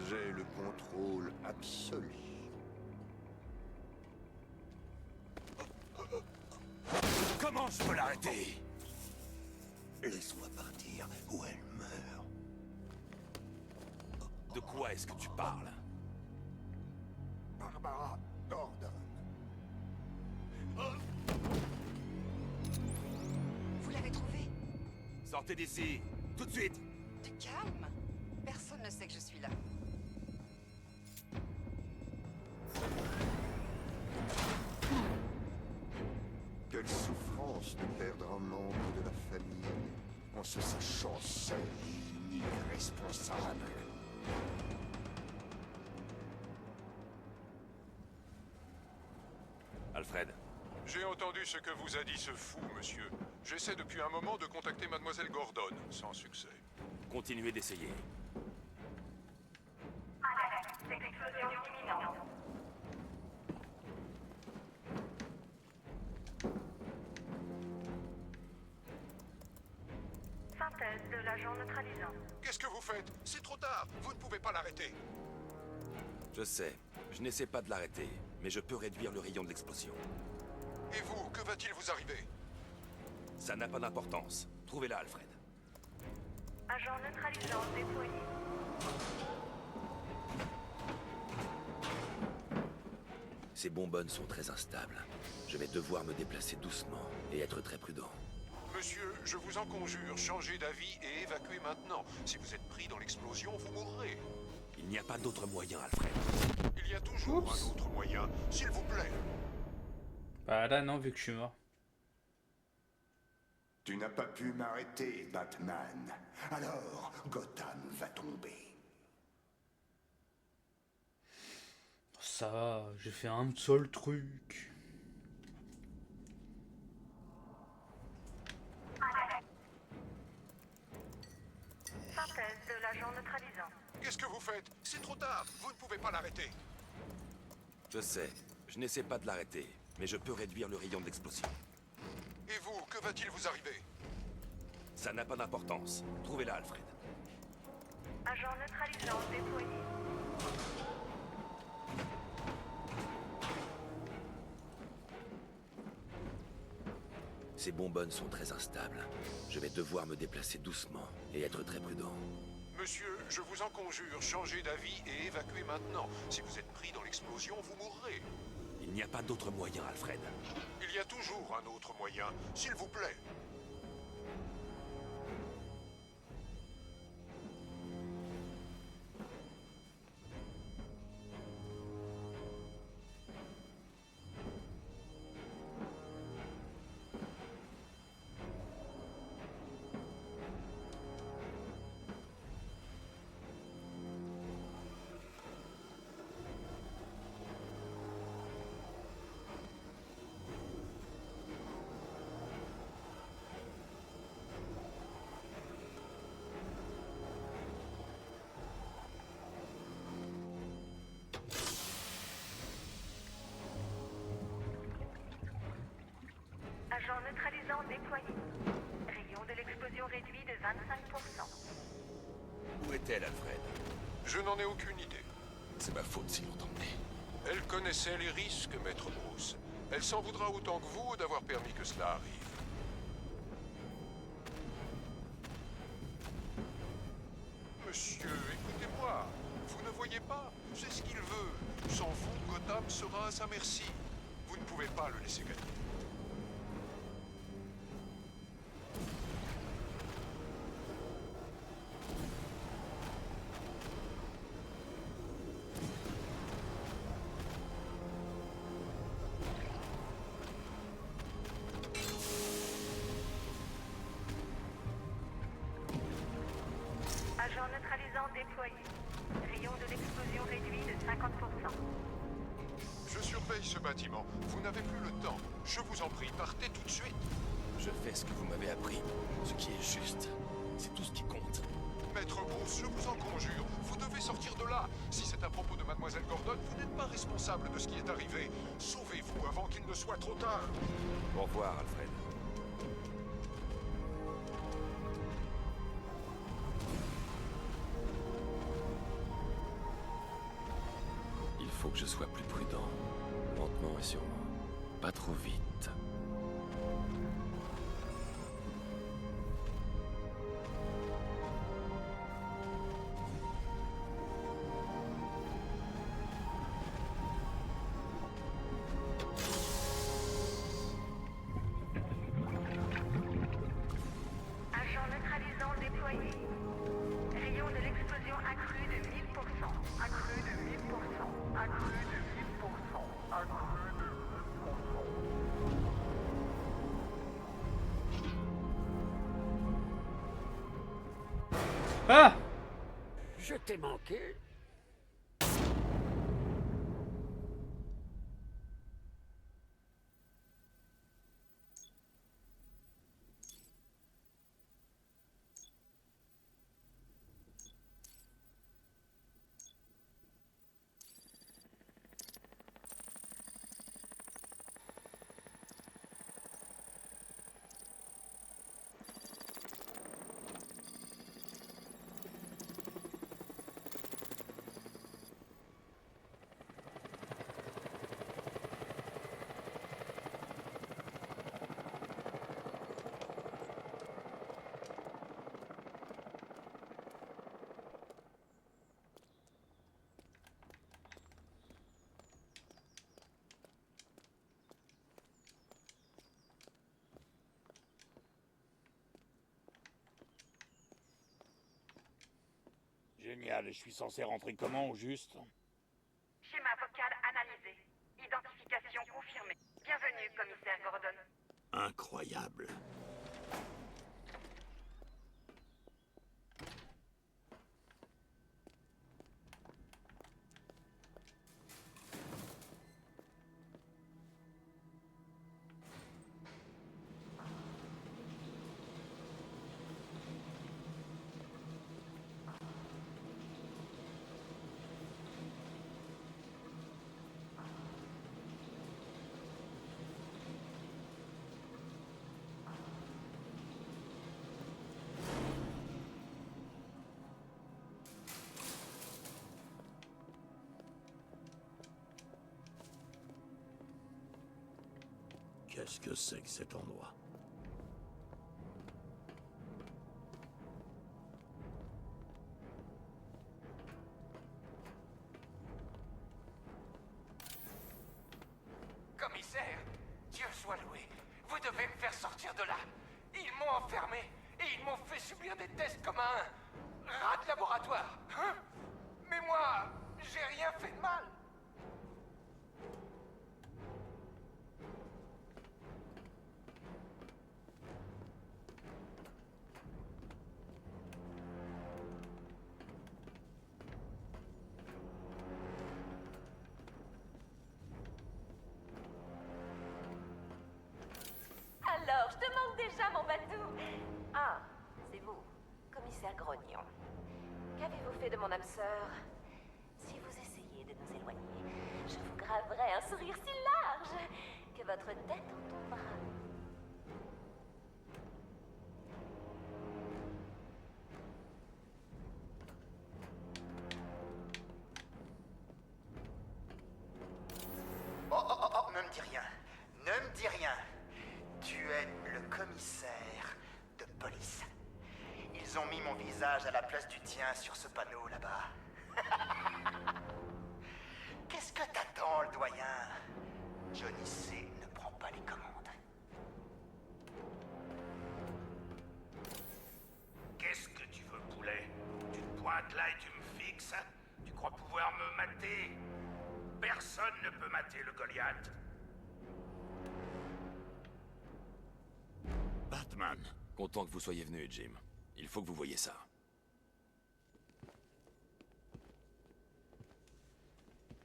J'ai le contrôle absolu. Comment je peux l'arrêter? Laisse-moi partir ou elle meurt. De quoi est-ce que tu parles? Barbara Gordon. Vous l'avez trouvé? Sortez d'ici, tout de suite! Du calme. Personne ne sait que je suis là. Quelle souffrance de perdre un membre de la famille en se sachant seul et unique responsable. Alfred, J'ai entendu ce que vous a dit ce fou, monsieur. J'essaie depuis un moment de contacter Mademoiselle Gordon, sans succès. continuez d'essayer. Explosion imminente. Synthèse de l'agent neutralisant. Qu'est-ce que vous faites? C'est trop tard. Vous ne pouvez pas l'arrêter. Je sais, je n'essaie pas de l'arrêter, mais je peux réduire le rayon de l'explosion. Et vous, que va-t-il vous arriver? Ça n'a pas d'importance. Trouvez-la, Alfred. Agent neutralisant déployé. Ces bonbonnes sont très instables. Je vais devoir me déplacer doucement et être très prudent. Monsieur, je vous en conjure, changez d'avis et évacuez maintenant. Si vous êtes pris dans l'explosion, vous mourrez. Il n'y a pas d'autre moyen, Alfred. Il y a toujours un autre moyen, s'il vous plaît. Bah là, non, vu que je suis mort. Tu n'as pas pu m'arrêter, Batman. Alors, Gotham va tomber. Ça va, j'ai fait un seul truc. Synthèse de l'agent neutralisant. Qu'est-ce que vous faites? C'est trop tard. Vous ne pouvez pas l'arrêter. Je sais, je n'essaie pas de l'arrêter, mais je peux réduire le rayon de l'explosion. Et vous, que va-t-il vous arriver? Ça n'a pas d'importance. Trouvez-la, Alfred. Agent neutralisant déployé. Ces bonbonnes sont très instables. Je vais devoir me déplacer doucement et être très prudent. Monsieur, je vous en conjure, changez d'avis et évacuez maintenant. Si vous êtes pris dans l'explosion, vous mourrez. Il n'y a pas d'autre moyen, Alfred. Il y a toujours un autre moyen, s'il vous plaît. Agent neutralisant déployé. Rayon de l'explosion réduit de 25%. Où est-elle, Alfred? Je n'en ai aucune idée. C'est ma faute s'ils l'ont emmenée. Elle connaissait les risques, Maître Bruce. Elle s'en voudra autant que vous d'avoir permis que cela arrive. Monsieur, écoutez-moi. Vous ne voyez pas? C'est ce qu'il veut. Sans vous, Gotham sera à sa merci. Vous ne pouvez pas le laisser gagner. Agent neutralisant déployé. Rayon de l'explosion réduit de 50%. Je surveille ce bâtiment. Vous n'avez plus le temps. Je vous en prie, partez tout de suite. Je fais ce que vous m'avez appris. Ce qui est juste. C'est tout ce qui compte. Maître Bruce, je vous en conjure, vous devez sortir de là. Si c'est à propos de Mademoiselle Gordon, vous n'êtes pas responsable de ce qui est arrivé. Sauvez-vous avant qu'il ne soit trop tard. Au revoir, Alfred. Il faut que je sois plus prudent. Lentement et sûrement. Pas trop vite. Agent neutralisant déployé. Rayon de l'explosion accru de 1000%. Accru de 1000%. Accru de 1000%. Accru de 1000%. Ah! Je t'ai manqué. Génial, et je suis censé rentrer comment au juste? Schéma vocal analysé. Identification confirmée. Bienvenue, commissaire Gordon. Incroyable. Qu'est-ce que c'est que cet endroit? Commissaire, Dieu soit loué. Vous devez me faire sortir de là. Ils m'ont enfermé et ils m'ont fait subir des tests comme un rat de laboratoire. Hein? Mais moi, j'ai rien fait de mal. Alors, je te manque déjà, mon bateau. Ah, c'est vous, commissaire Grognon. Qu'avez-vous fait de mon âme sœur? Si vous essayez de nous éloigner, je vous graverai un sourire si large que votre tête en tombera. Oh, oh, oh, oh, ne me dis rien. Ne me dis rien. Tu es le commissaire de police. Ils ont mis mon visage à la place du tien sur ce panneau là-bas. Qu'est-ce que t'attends, le doyen? Johnny C ne prend pas les commandes. Qu'est-ce que tu veux, poulet? Tu te pointes là et tu me fixes? Tu crois pouvoir me mater? Personne ne peut mater le Goliath. Batman. Content que vous soyez venu, Jim. Il faut que vous voyiez ça.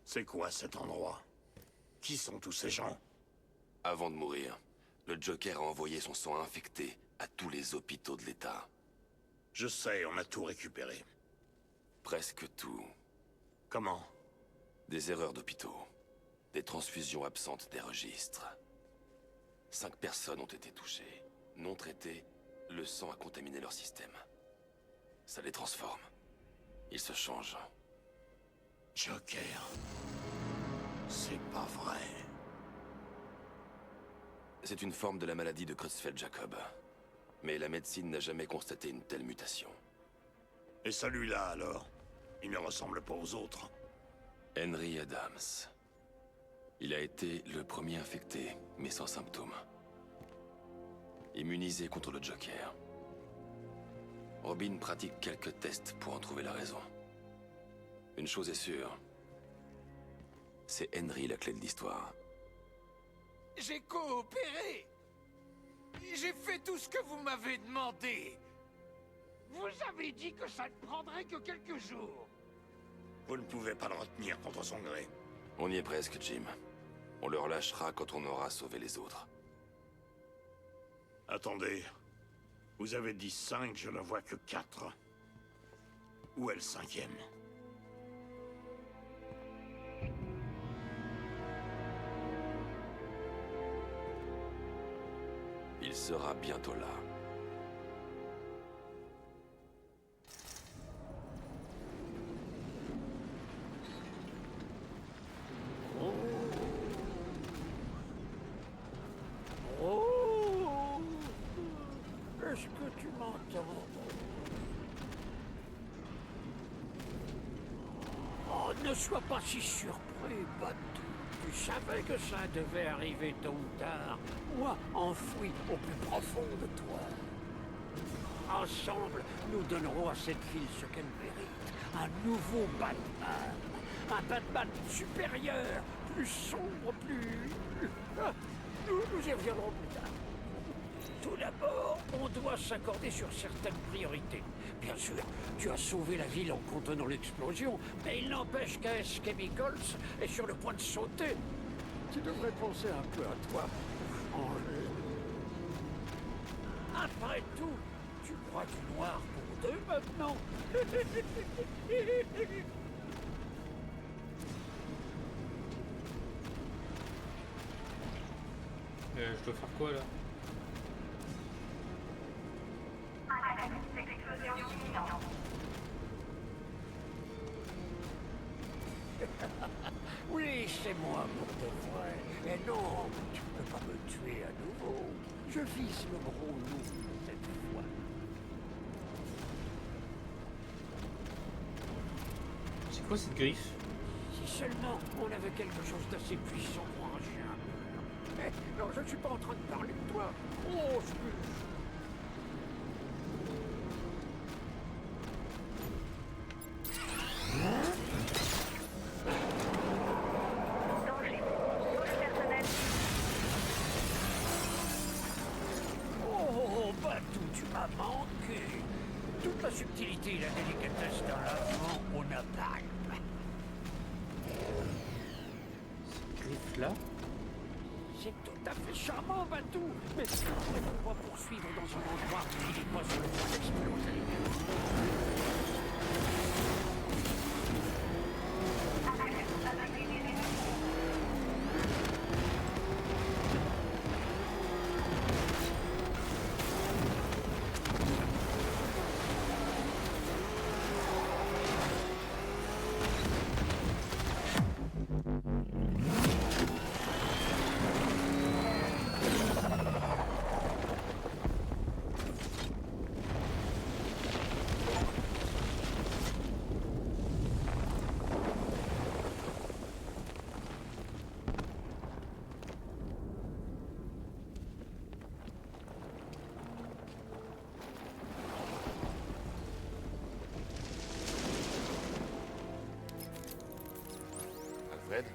C'est quoi cet endroit? Qui sont tous ces gens? Avant de mourir, le Joker a envoyé son sang infecté à tous les hôpitaux de l'État. Je sais, on a tout récupéré. Presque tout. Comment? Des erreurs d'hôpitaux. Des transfusions absentes des registres. 5 personnes ont été touchées. Non traitées, le sang a contaminé leur système. Ça les transforme. Ils se changent. Joker. C'est pas vrai. C'est une forme de la maladie de Creutzfeldt-Jakob. Mais la médecine n'a jamais constaté une telle mutation. Et celui-là, alors? Il ne ressemble pas aux autres. Henry Adams. Il a été le premier infecté, mais sans symptômes. Immunisé contre le Joker. Robin pratique quelques tests pour en trouver la raison. Une chose est sûre. C'est Henry la clé de l'histoire. J'ai coopéré. J'ai fait tout ce que vous m'avez demandé. Vous avez dit que ça ne prendrait que quelques jours. Vous ne pouvez pas le retenir contre son gré. On y est presque, Jim. On le relâchera quand on aura sauvé les autres. Attendez. Vous avez dit 5, je ne vois que 4. Où est le 5e? Il sera bientôt là. Oh! Est-ce que tu m'entends? Oh, ne sois pas si surpris, Batou. Tu savais que ça devait arriver tôt ou tard. Moi, enfoui au plus profond de toi. Ensemble, nous donnerons à cette ville ce qu'elle mérite. Un nouveau Batman. Un Batman supérieur, plus sombre, plus... Nous y reviendrons plus tard. Tout d'abord, on doit s'accorder sur certaines priorités. Bien sûr, tu as sauvé la ville en contenant l'explosion, mais il n'empêche qu'AS Chemicals est sur le point de sauter. Tu devrais penser un peu à toi. Après tout, tu crois du noir pour 2 maintenant. Je dois faire quoi là? Explosion imminente. Oui, c'est moi pour de vrai. Et non, tu ne peux pas me tuer à nouveau. Je vise le gros loup cette fois. C'est quoi cette griffe? Si seulement on avait quelque chose d'assez puissant pour arracher un mur. Eh, non, je ne suis pas en train de parler de toi. Oh, oh, Batou, tu m'as manqué. Toute la subtilité et la délicatesse d'un lavement au napalm. Cette griffe là? C'est tout à fait charmant, Batou, mais tu ne peux pas poursuivre dans un endroit qui n'est pas sur le point d'exploser.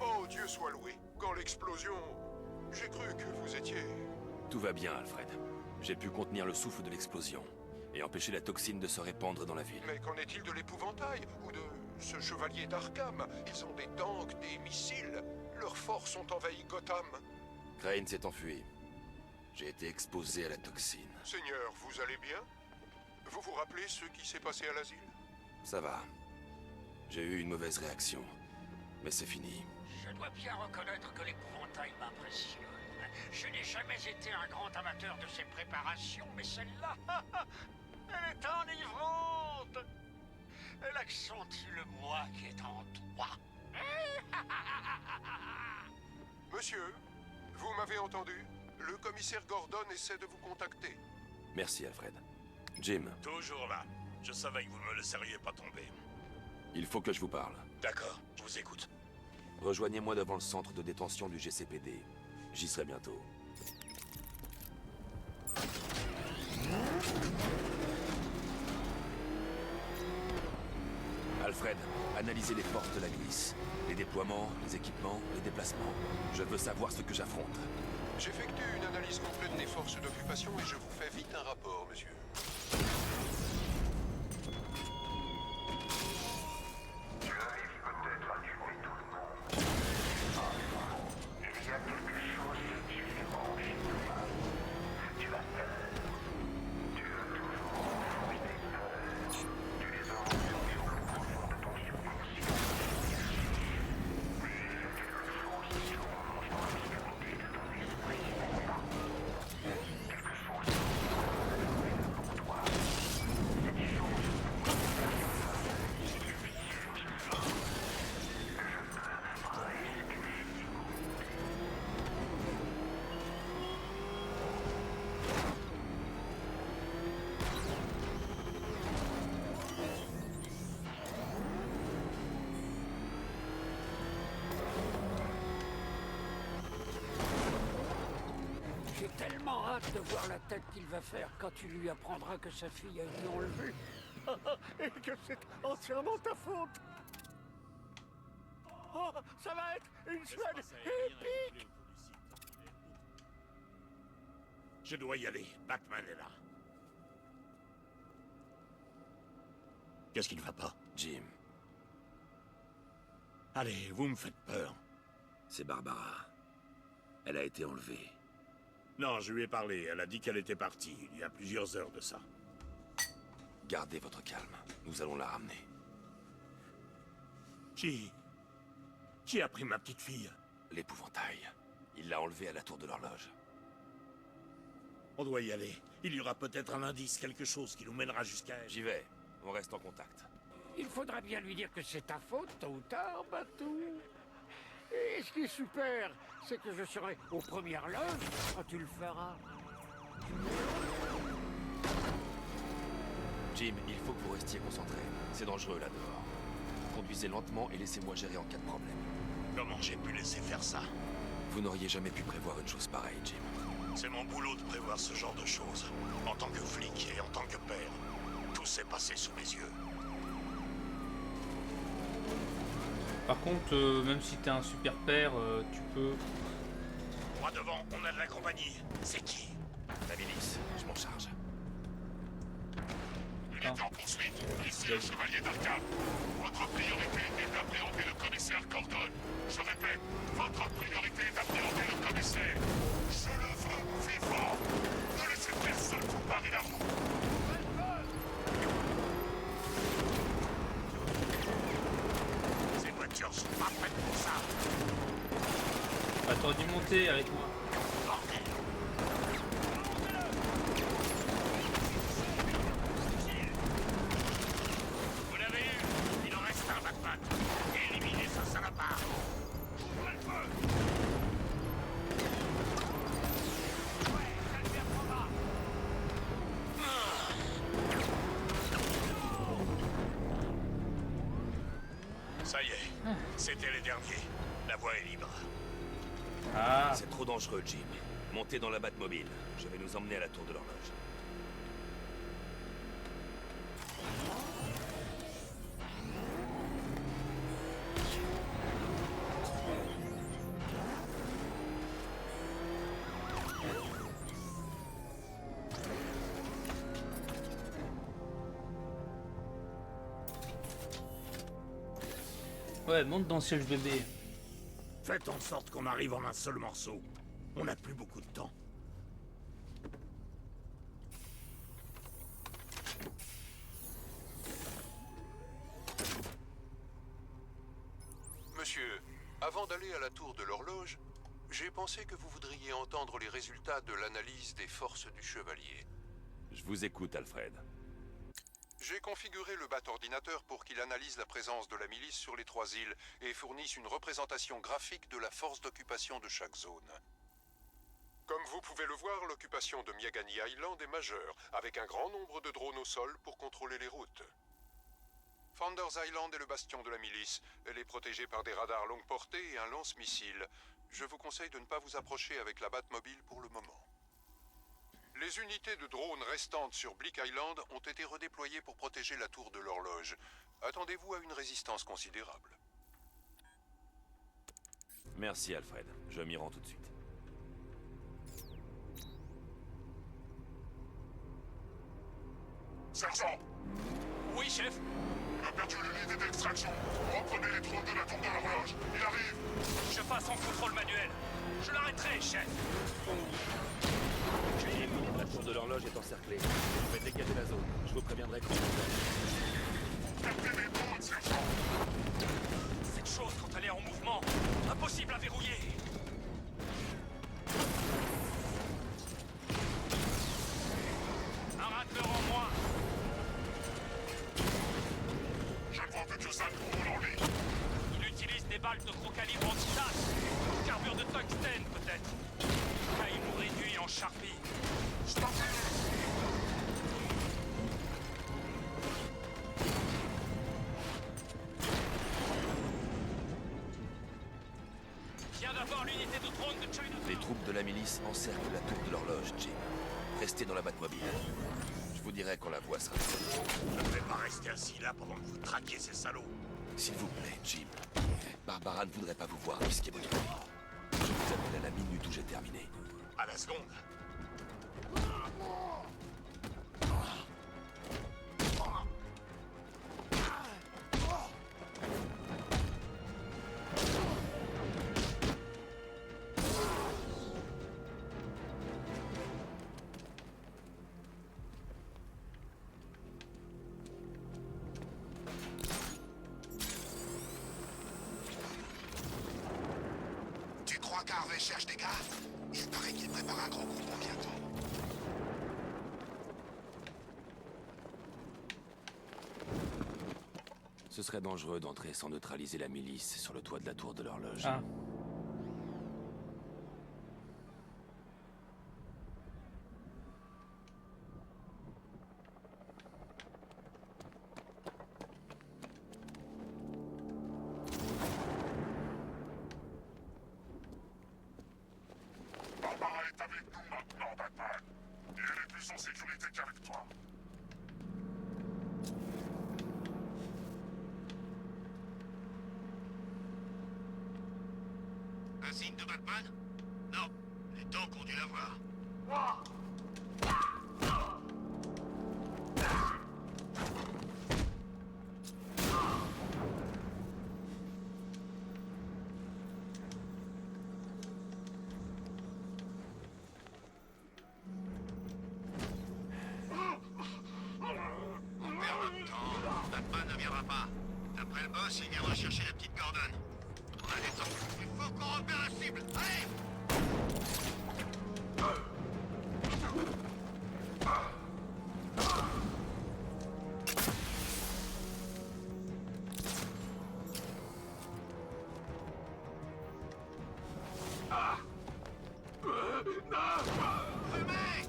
Oh, Dieu soit loué. Quand l'explosion... J'ai cru que vous étiez... Tout va bien, Alfred. J'ai pu contenir le souffle de l'explosion et empêcher la toxine de se répandre dans la ville. Mais qu'en est-il de l'épouvantail? Ou de ce chevalier d'Arkham? Ils ont des tanks, des missiles. Leurs forces ont envahi Gotham. Crane s'est enfui. J'ai été exposé à la toxine. Seigneur, vous allez bien? Vous vous rappelez ce qui s'est passé à l'asile? Ça va. J'ai eu une mauvaise réaction. Mais c'est fini. Je dois bien reconnaître que l'épouvantail m'impressionne. Je n'ai jamais été un grand amateur de ces préparations, mais celle-là, elle est enivrante. Elle accentue le moi qui est en toi. Monsieur, vous m'avez entendu? Le commissaire Gordon essaie de vous contacter. Merci, Alfred. Jim, Toujours là. Je savais que vous ne me laisseriez pas tomber. il faut que je vous parle. D'accord, je vous écoute. Rejoignez-moi devant le centre de détention du GCPD. J'y serai bientôt. Alfred, analysez les forces de la milice. Les déploiements, les équipements, les déplacements. Je veux savoir ce que j'affronte. J'effectue une analyse complète des forces d'occupation et je vous fais vite un rapport, monsieur. Tu arrives peut-être à tuer tout le monde. Il y a quelque chose de différent chez toi. Tu as peur. Tu as toujours enfoui tes peurs. Tu les as entendues au plus profond de ton subconscient. Mais il y a quelque chose qui ronge dans l'obscurité de ton esprit. Quelque chose qui ronge pour toi. Cette chose J'ai tellement hâte de voir la tête qu'il va faire quand tu lui apprendras que sa fille a été enlevée. Et que c'est entièrement ta faute. Oh, ça va être une semaine épique. Je dois y aller. Batman est là. Qu'est-ce qui ne va pas? Jim, Allez, vous me faites peur. c'est Barbara. Elle a été enlevée. Non, je lui ai parlé. Elle a dit qu'elle était partie, il y a plusieurs heures de ça. Gardez votre calme. Nous allons la ramener. Qui a pris ma petite fille? L'épouvantail. Il l'a enlevée à la tour de l'horloge. On doit y aller. Il y aura peut-être un indice, quelque chose qui nous mènera jusqu'à elle. J'y vais. On reste en contact. Il faudra bien lui dire que c'est ta faute, tôt ou tard, Batou. Et ce qui est super, c'est que je serai aux premières loges quand tu le feras. Jim, il faut que vous restiez concentré. C'est dangereux là dehors. Conduisez lentement et laissez-moi gérer en cas de problème. Comment j'ai pu laisser faire ça? Vous n'auriez jamais pu prévoir une chose pareille, Jim. C'est mon boulot de prévoir ce genre de choses. En tant que flic et en tant que père. Tout s'est passé sous mes yeux. Par contre, même si t'es un super père, tu peux... Moi devant, on a de la compagnie. C'est qui? La milice, je m'en charge. Il est en poursuite. Ici le chevalier d'Arkham. Votre priorité est d'appréhender le commissaire Gordon. Je répète, votre priorité est d'appréhender le commissaire. Je le veux vivant. Ne laissez personne vous barrer la route. Ces voitures sont pas prêtes pour ça. Bah, t'aurais dû monter avec moi. Vous l'avez eu. Il en reste un, Batman. Éliminez ce salopard. Ouvrez le feu. Ça y est, c'était les derniers. La voie est libre. Ah. C'est trop dangereux, Jim. Montez dans la Batmobile. Je vais nous emmener à la tour de l'horloge. Ouais, monte dans le siège bébé. Faites en sorte qu'on arrive en un seul morceau. On n'a plus beaucoup de temps. Avant d'aller à la tour de l'horloge, j'ai pensé que vous voudriez entendre les résultats de l'analyse des forces du chevalier. Je vous écoute, Alfred. J'ai configuré le bat-ordinateur pour qu'il analyse la présence de la milice sur les 3 îles et fournisse une représentation graphique de la force d'occupation de chaque zone. Comme vous pouvez le voir, l'occupation de Miagani Island est majeure, avec un grand nombre de drones au sol pour contrôler les routes. Founders Island est le bastion de la milice. Elle est protégée par des radars longue portée et un lance-missile. Je vous conseille de ne pas vous approcher avec la Batmobile pour le moment. Les unités de drones restantes sur Bleak Island ont été redéployées pour protéger la tour de l'horloge. Attendez-vous à une résistance considérable. Merci, Alfred. Je m'y rends tout de suite. Sergent! Oui, chef? On a perdu l'unité d'extraction. Reprenez les drones de la tour de l'horloge. Il arrive! Je passe en contrôle manuel. Je l'arrêterai, chef. Jim, la tour de l'horloge est encerclée. Je vais dégager la zone. Je vous préviendrai quand Tapez les drones, sergent! Cette chose, quand elle est en mouvement, impossible à verrouiller. Un rattleur en moins. Je ne vois plus que ça de roule en ligne. Il utilise des balles de gros calibre en titane. Carbure de tungstène, peut-être. Caillou réduit en charpie. Viens d'avoir l'unité de drone de China. Les troupes de la milice encerclent la tour de l'horloge, Jim. Restez dans la Batmobile. Je vous dirai quand la voie sera faite. Je ne vais pas rester assis là pendant que vous traquiez ces salauds. S'il vous plaît, Jim. Barbara ne voudrait pas vous voir risquer votre vie. Je vous appelle à la minute où j'ai terminé. À la seconde. Tu crois qu'Harvey cherche des gars? Il paraît qu'il prépare un gros coup pour bientôt. Ce serait dangereux d'entrer sans neutraliser la milice sur le toit de la tour de l'horloge. Ah. Barbara est avec nous maintenant, Batman. Et elle est plus en sécurité qu'avec toi. Un signe de Batman? Non, les tanks ont dû l'avoir. On perd notre temps. Batman ne viendra pas. D'après le boss, il viendra chercher la petite Gordon. On a des temps. Il faut qu'on repère la cible. Allez! Fumée!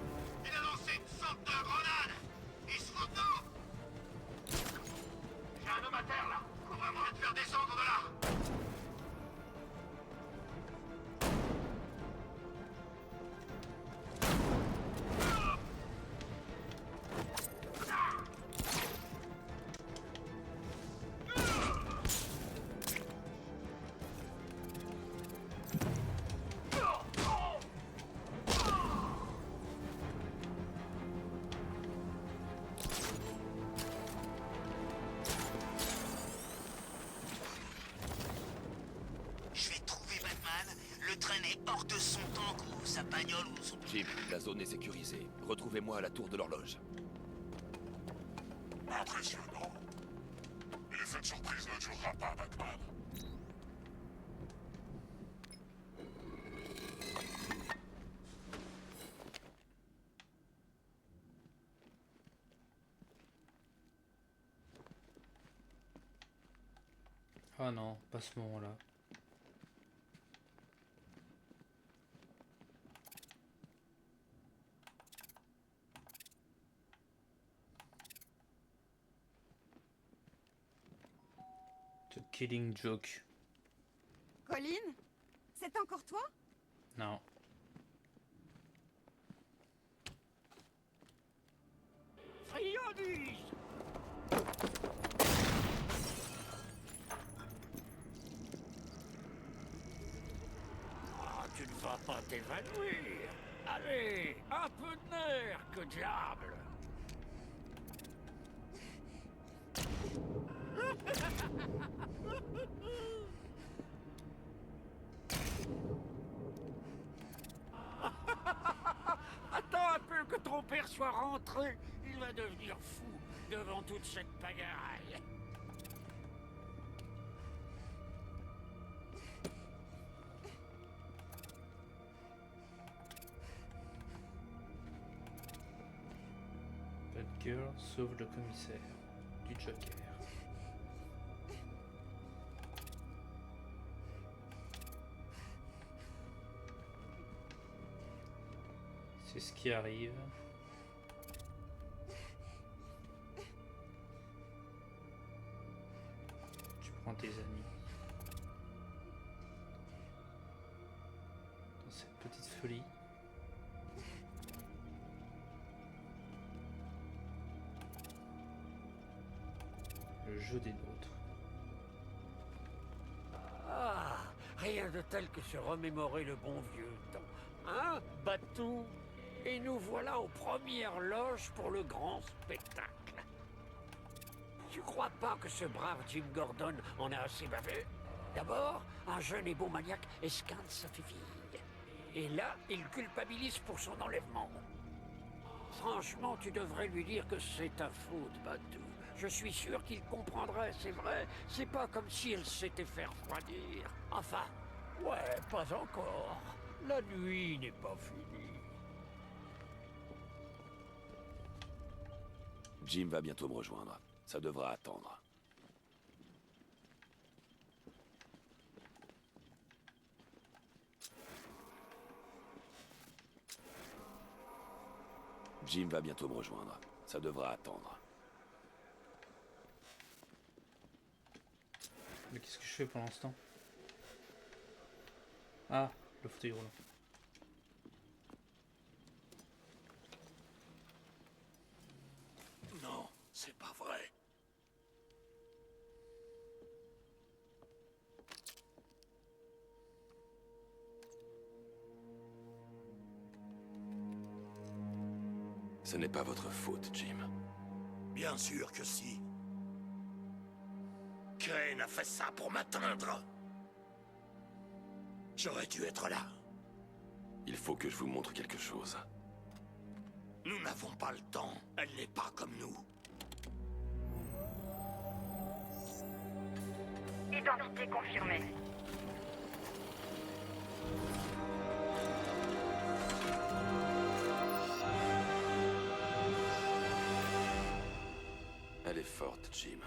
Il a lancé une sorte de grenade! Il se fout de nous! J'ai un homme à terre, là! Couvre-moi de faire descendre de là! Je vais trouver Batman, le traîner hors de son tank ou sa bagnole ou son... Jim, la zone est sécurisée. Retrouvez-moi à la tour de l'horloge. Impressionnant. Mais l'effet de surprise ne durera pas, Batman. Ah non, pas ce moment-là. The Killing Joke. Colin? C'est encore toi? Non. Friandise! Ah, tu ne vas pas t'évanouir. Allez, un peu de nerf, que diable! Attends un peu que ton père soit rentré. Il va devenir fou devant toute cette pagaille. Batgirl sauve le commissaire du Joker. C'est ce qui arrive. Tu prends tes amis. Dans cette petite folie. Le jeu des nôtres. Ah, rien de tel que se remémorer le bon vieux temps. Hein, Batou? Et nous voilà aux premières loges pour le grand spectacle. Tu crois pas que ce brave Jim Gordon en a assez bavé? D'abord, un jeune et beau maniaque esquinte sa fille. Et là, il culpabilise pour son enlèvement. Franchement, tu devrais lui dire que c'est ta faute, Batou. Je suis sûr qu'il comprendrait, c'est vrai. C'est pas comme si elle s'était fait refroidir. Enfin, ouais, pas encore. La nuit n'est pas finie. Jim va bientôt me rejoindre. Ça devra attendre. Jim va bientôt me rejoindre. Ça devra attendre. Mais qu'est-ce que je fais pendant ce temps? Ah, le fauteuil roulant. Non, c'est pas vrai. Ce n'est pas votre faute, Jim. Bien sûr que si. Crane a fait ça pour m'atteindre. J'aurais dû être là. Il faut que je vous montre quelque chose. Nous n'avons pas le temps. Elle n'est pas comme nous. Identité confirmée. Elle est forte, Jim.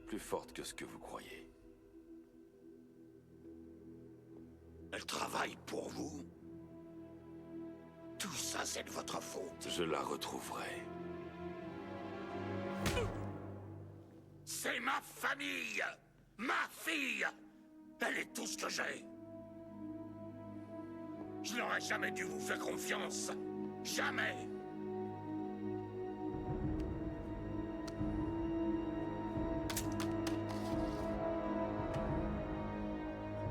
Plus forte que ce que vous croyez. Elle travaille pour vous. Tout ça, c'est de votre faute. Je la retrouverai. C'est ma famille! Ma fille! Elle est tout ce que j'ai. Je n'aurais jamais dû vous faire confiance. Jamais!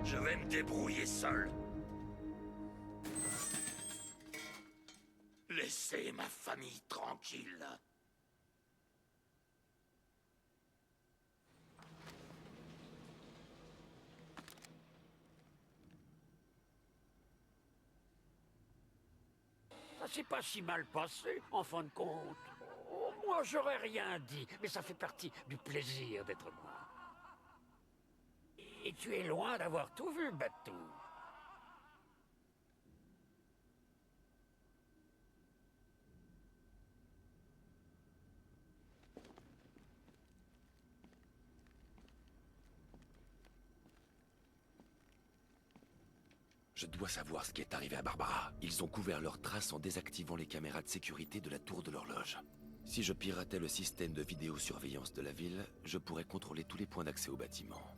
Je vais me débrouiller seul. Laissez ma famille tranquille. Ça s'est pas si mal passé, en fin de compte. Oh, moi, j'aurais rien dit, mais ça fait partie du plaisir d'être moi. Et tu es loin d'avoir tout vu, Batou. Je dois savoir ce qui est arrivé à Barbara. Ils ont couvert leurs traces en désactivant les caméras de sécurité de la tour de l'horloge. Si je piratais le système de vidéosurveillance de la ville, je pourrais contrôler tous les points d'accès au bâtiment.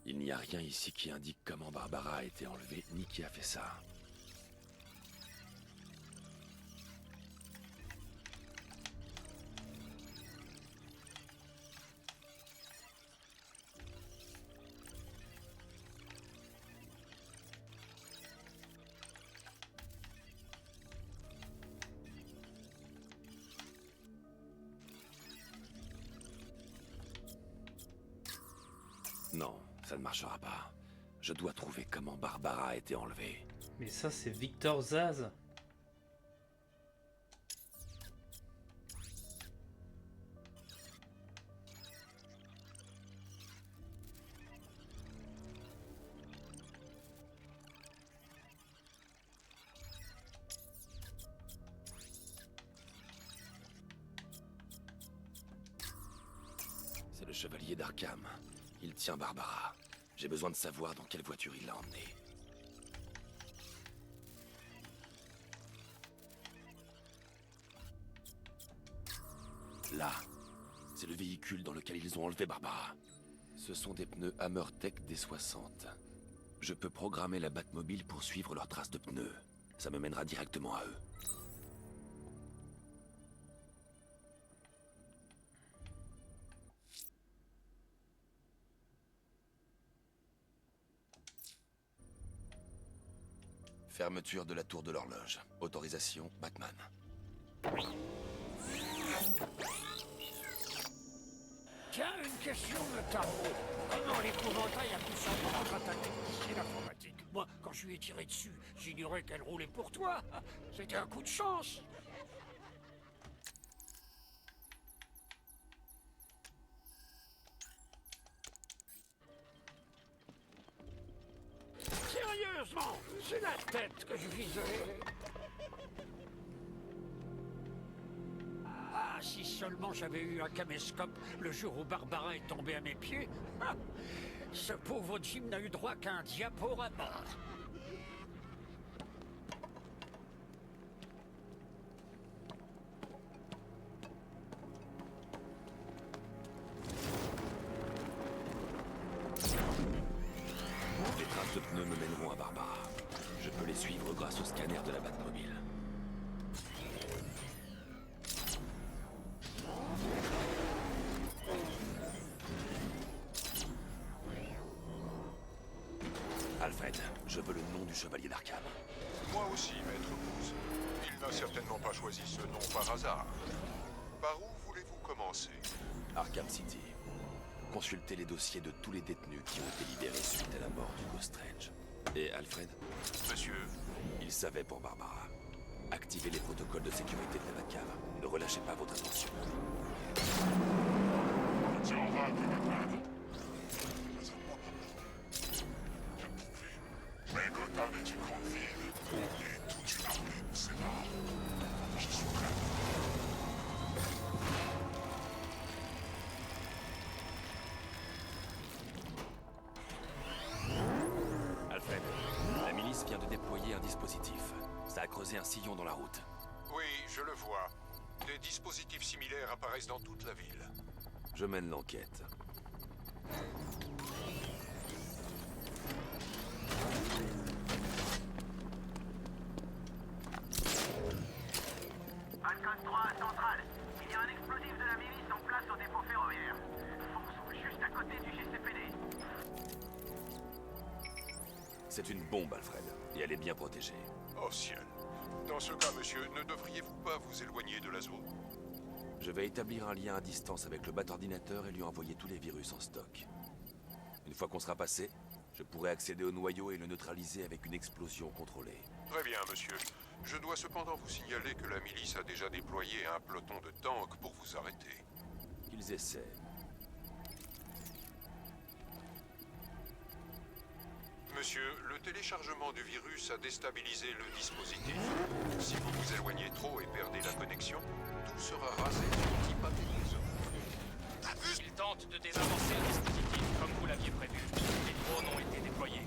Il n'y a rien ici qui indique comment Barbara a été enlevée, ni qui a fait ça. Non, ça ne marchera pas. Je dois trouver comment Barbara a été enlevée. Mais ça, c'est Victor Zsasz. C'est le chevalier d'Arkham. Il tient Barbara. J'ai besoin de savoir dans quelle voiture il l'a emmenée. Là, c'est le véhicule dans lequel ils ont enlevé Barbara. Ce sont des pneus HammerTech D60. Je peux programmer la Batmobile pour suivre leurs traces de pneus. Ça me mènera directement à eux. Fermeture de la tour de l'horloge. Autorisation, Batman. Tiens, une question de tarot. Comment l'épouvantail a pu s'en prendre à ta technicienne informatique? Moi, quand je lui ai tiré dessus, j'ignorais qu'elle roulait pour toi. C'était un coup de chance. Sérieusement, c'est la tête que je visais. Ah, si seulement j'avais eu un caméscope le jour où Barbara est tombée à mes pieds. Ah, ce pauvre Jim n'a eu droit qu'à un diaporama. Les traces de pneus me mèneront à Barbara. Je peux les suivre grâce au scanner de la Batmobile. Alfred, je veux le nom du chevalier d'Arkham. Moi aussi, maître Booz. Il n'a certainement pas choisi ce nom par hasard. Par où voulez-vous commencer? Arkham City. Consultez les dossiers de tous les détenus qui ont été libérés suite à la mort d'Hugo Strange. Et Alfred? Monsieur? Il savait pour Barbara. Activez les protocoles de sécurité de la Batcave. Ne relâchez pas votre attention. Tiens, on va, Batman. Mais Gotham est une grande ville, et toute une armée nous sépare. Je suis prêt. Alfred, la milice vient de déployer un dispositif. Ça a creusé un sillon dans la route. Oui, je le vois. Des dispositifs similaires apparaissent dans toute la ville. Je mène l'enquête. Alcon 3 à Centrale. Il y a un explosif de la milice en place au dépôt ferroviaire. Fonce juste à côté du GCPD. C'est une bombe, Alfred, et elle est bien protégée. Oh ciel. Dans ce cas, monsieur, ne devriez-vous pas vous éloigner de la zone? Je vais établir un lien à distance avec le bat-ordinateur et lui envoyer tous les virus en stock. Une fois qu'on sera passé, je pourrai accéder au noyau et le neutraliser avec une explosion contrôlée. Très bien, monsieur. Je dois cependant vous signaler que la milice a déjà déployé un peloton de tanks pour vous arrêter. Qu'ils essaient. Monsieur, le téléchargement du virus a déstabilisé le dispositif. Si vous vous éloignez trop et perdez la connexion, tout sera rasé petit à petit. Il tente de désamorcer le dispositif comme vous l'aviez prévu. Les drones ont été déployés.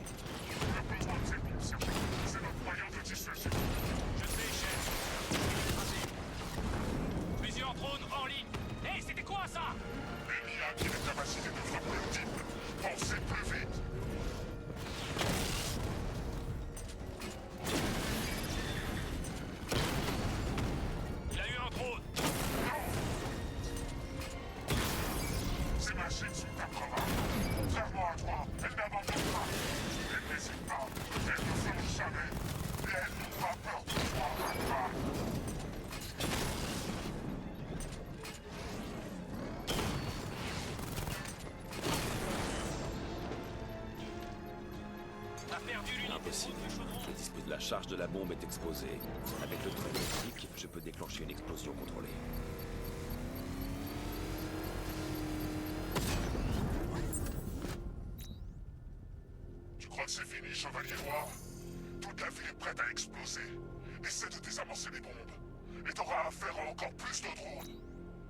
On a besoin de ces bombes, Sergent. C'est notre moyen de dissuasion. Je sais, chef. Plusieurs drones en ligne. Hé, c'était quoi ça? Une IA qui a la capacité de frapper le type. Pensez plus vite. Il a eu un drone. Ces machines sont à provence. Contrairement à toi, elles n'abandonnent pas. Elles n'hésitent pas. Elles ne font jamais. Et elles n'ont pas peur de toi, Batman. Impossible. Le dispositif de la charge de la bombe est exposé. Avec le truc électrique, je peux déclencher une explosion contrôlée. Tu crois que c'est fini, Chevalier Noir? Toute la ville est prête à exploser. Essaie de désamorcer les bombes. Et t'auras affaire à encore plus de drones.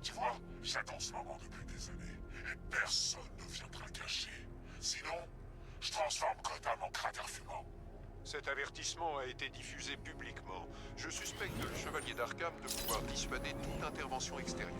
Tu vois, j'attends ce moment depuis des années. Et personne ne viendra cacher. Sinon, je transforme Gotham en cratère fumant. Cet avertissement a été diffusé publiquement. Je suspecte le Chevalier d'Arkham de pouvoir dissuader toute intervention extérieure.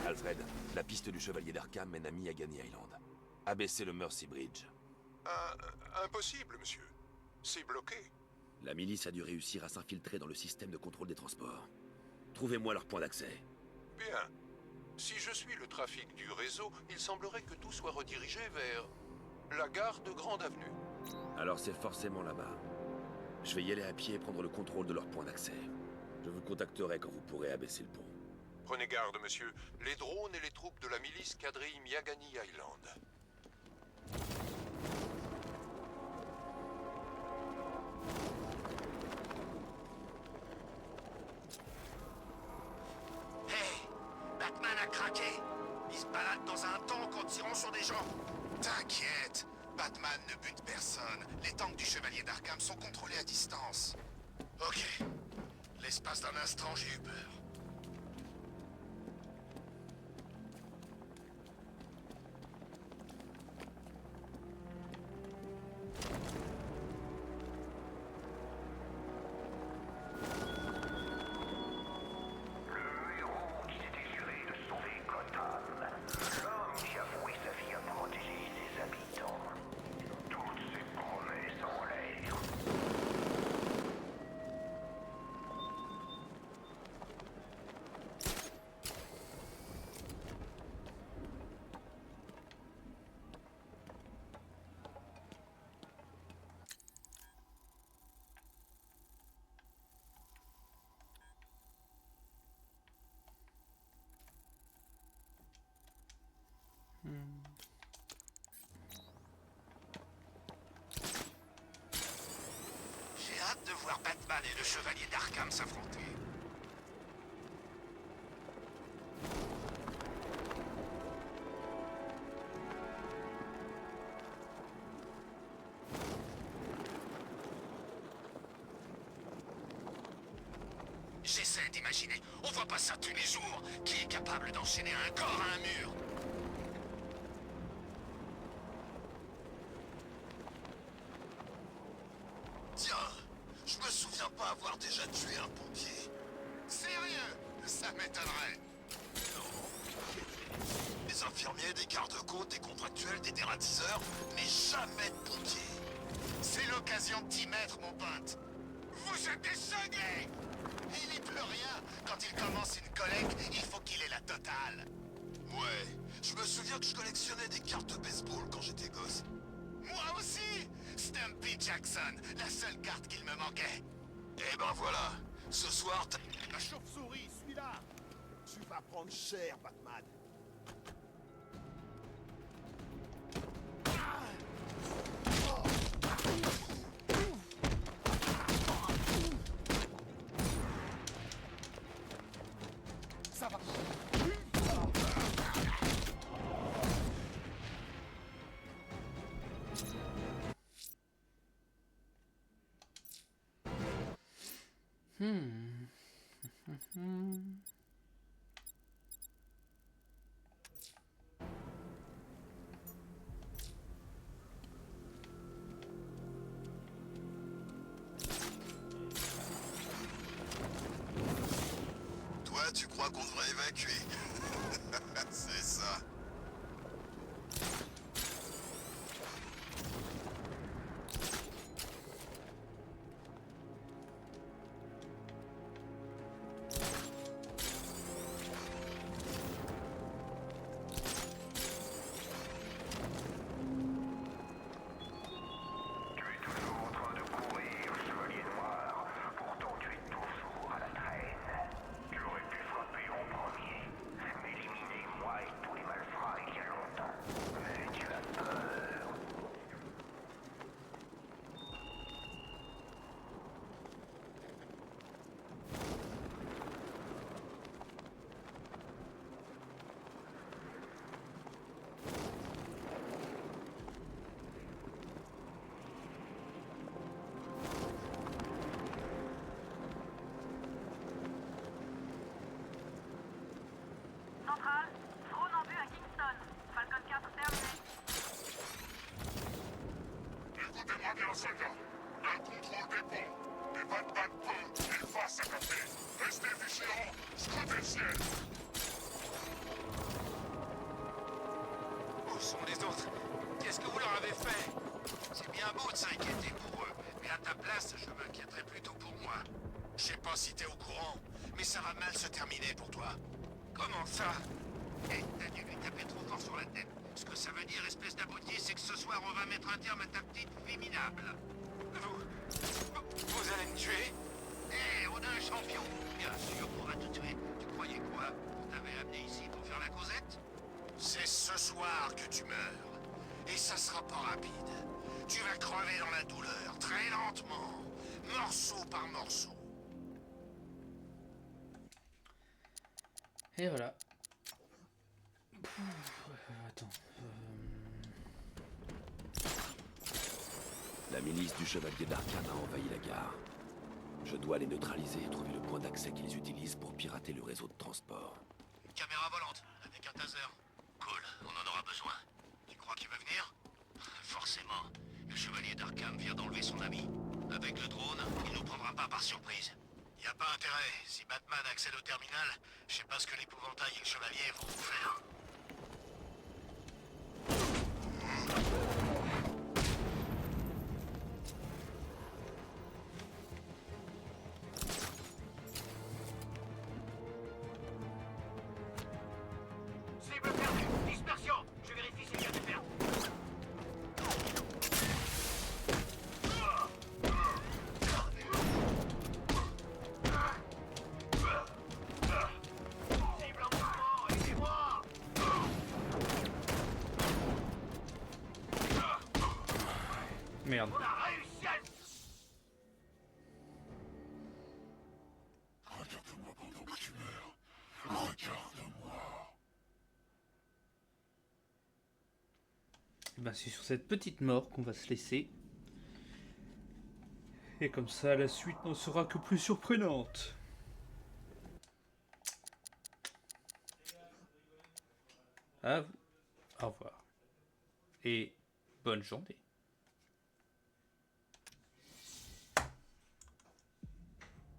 Alfred, la piste du Chevalier d'Arkham mène à Miagani Island. Abaissez le Mercy Bridge. Impossible, monsieur. C'est bloqué. La milice a dû réussir à s'infiltrer dans le système de contrôle des transports. Trouvez-moi leur point d'accès. Bien. Si je suis le trafic du réseau, il semblerait que tout soit redirigé vers la gare de Grande Avenue. Alors c'est forcément là-bas. Je vais y aller à pied et prendre le contrôle de leur point d'accès. Je vous contacterai quand vous pourrez abaisser le pont. Prenez garde, monsieur. Les drones et les troupes de la milice quadrillent Miagani Island. Hey, Batman a craqué. Il se balade dans un tank en tirant sur des gens. T'inquiète, Batman ne bute personne. Les tanks du Chevalier d'Arkham sont contrôlés à distance. Ok. L'espace d'un instant, j'ai eu peur. J'ai hâte de voir Batman et le Chevalier d'Arkham s'affronter. J'essaie d'imaginer, on voit pas ça tous les jours. Qui est capable d'enchaîner un corps à un mur? Tiens, je me souviens pas avoir déjà tué un pompier. Sérieux? Ça m'étonnerait. Non. Des infirmiers, des gardes-côtes, des contractuels, des dératiseurs, mais jamais de pompiers. C'est l'occasion de t'y mettre, mon pote. Vous êtes des cinglés! Il n'y peut rien. Quand il commence une collecte, il faut qu'il ait la totale. Ouais, je me souviens que je collectionnais des cartes de baseball quand j'étais gosse. Moi aussi! Stumpy Jackson, la seule carte qu'il me manquait. Et ben voilà, ce soir La chauve-souris, suis-là! Tu vas prendre cher, Batman. Ah Toi, tu crois qu'on devrait évacuer? C'est ça. Centrale, drone en vue à Kingston. Falcon 4 terminé. Écoutez-moi bien, soldats. Un contrôle des ponts. Des Batman ponts. Une face à taper. Restez vigilants. Scrutez le ciel. Où sont les autres? Qu'est-ce que vous leur avez fait? C'est bien beau de s'inquiéter pour eux, mais à ta place, je m'inquiéterais plutôt pour moi. Je sais pas si t'es au courant, mais ça va mal se terminer pour toi. Comment ça? Eh, t'as dû lui taper trop fort sur la tête. Ce que ça veut dire, espèce d'abruti, c'est que ce soir, on va mettre un terme à ta petite vie minable. Vous allez me tuer? Eh, on a un champion. Bien sûr, on va te tuer. Tu croyais quoi? On t'avait amené ici pour faire la causette? C'est ce soir que tu meurs. Et ça sera pas rapide. Tu vas crever dans la douleur, très lentement, morceau par morceau. Et voilà. Attends. La milice du Chevalier d'Arkham a envahi la gare. Je dois les neutraliser et trouver le point d'accès qu'ils utilisent pour pirater le réseau de transport. Une caméra volante, avec un taser. Cool, on en aura besoin. Tu crois qu'il va venir? Forcément. Le Chevalier d'Arkham vient d'enlever son ami. Avec le drone, il nous prendra pas par surprise. Y a pas intérêt. Si Batman accède au terminal, je sais pas ce que l'épouvantail et le Chevalier vont vous faire. Cible perdue. Dispersion. Je vérifie s'il y a des pertes. Cible en mouvement. Aidez-moi. Merde. On a réussi à... Regarde-moi pendant que tu meurs. Regarde-moi. Ben, c'est sur cette petite mort qu'on va se laisser. Et comme ça, la suite n'en sera que plus surprenante. À vous. Au revoir. Et bonne journée.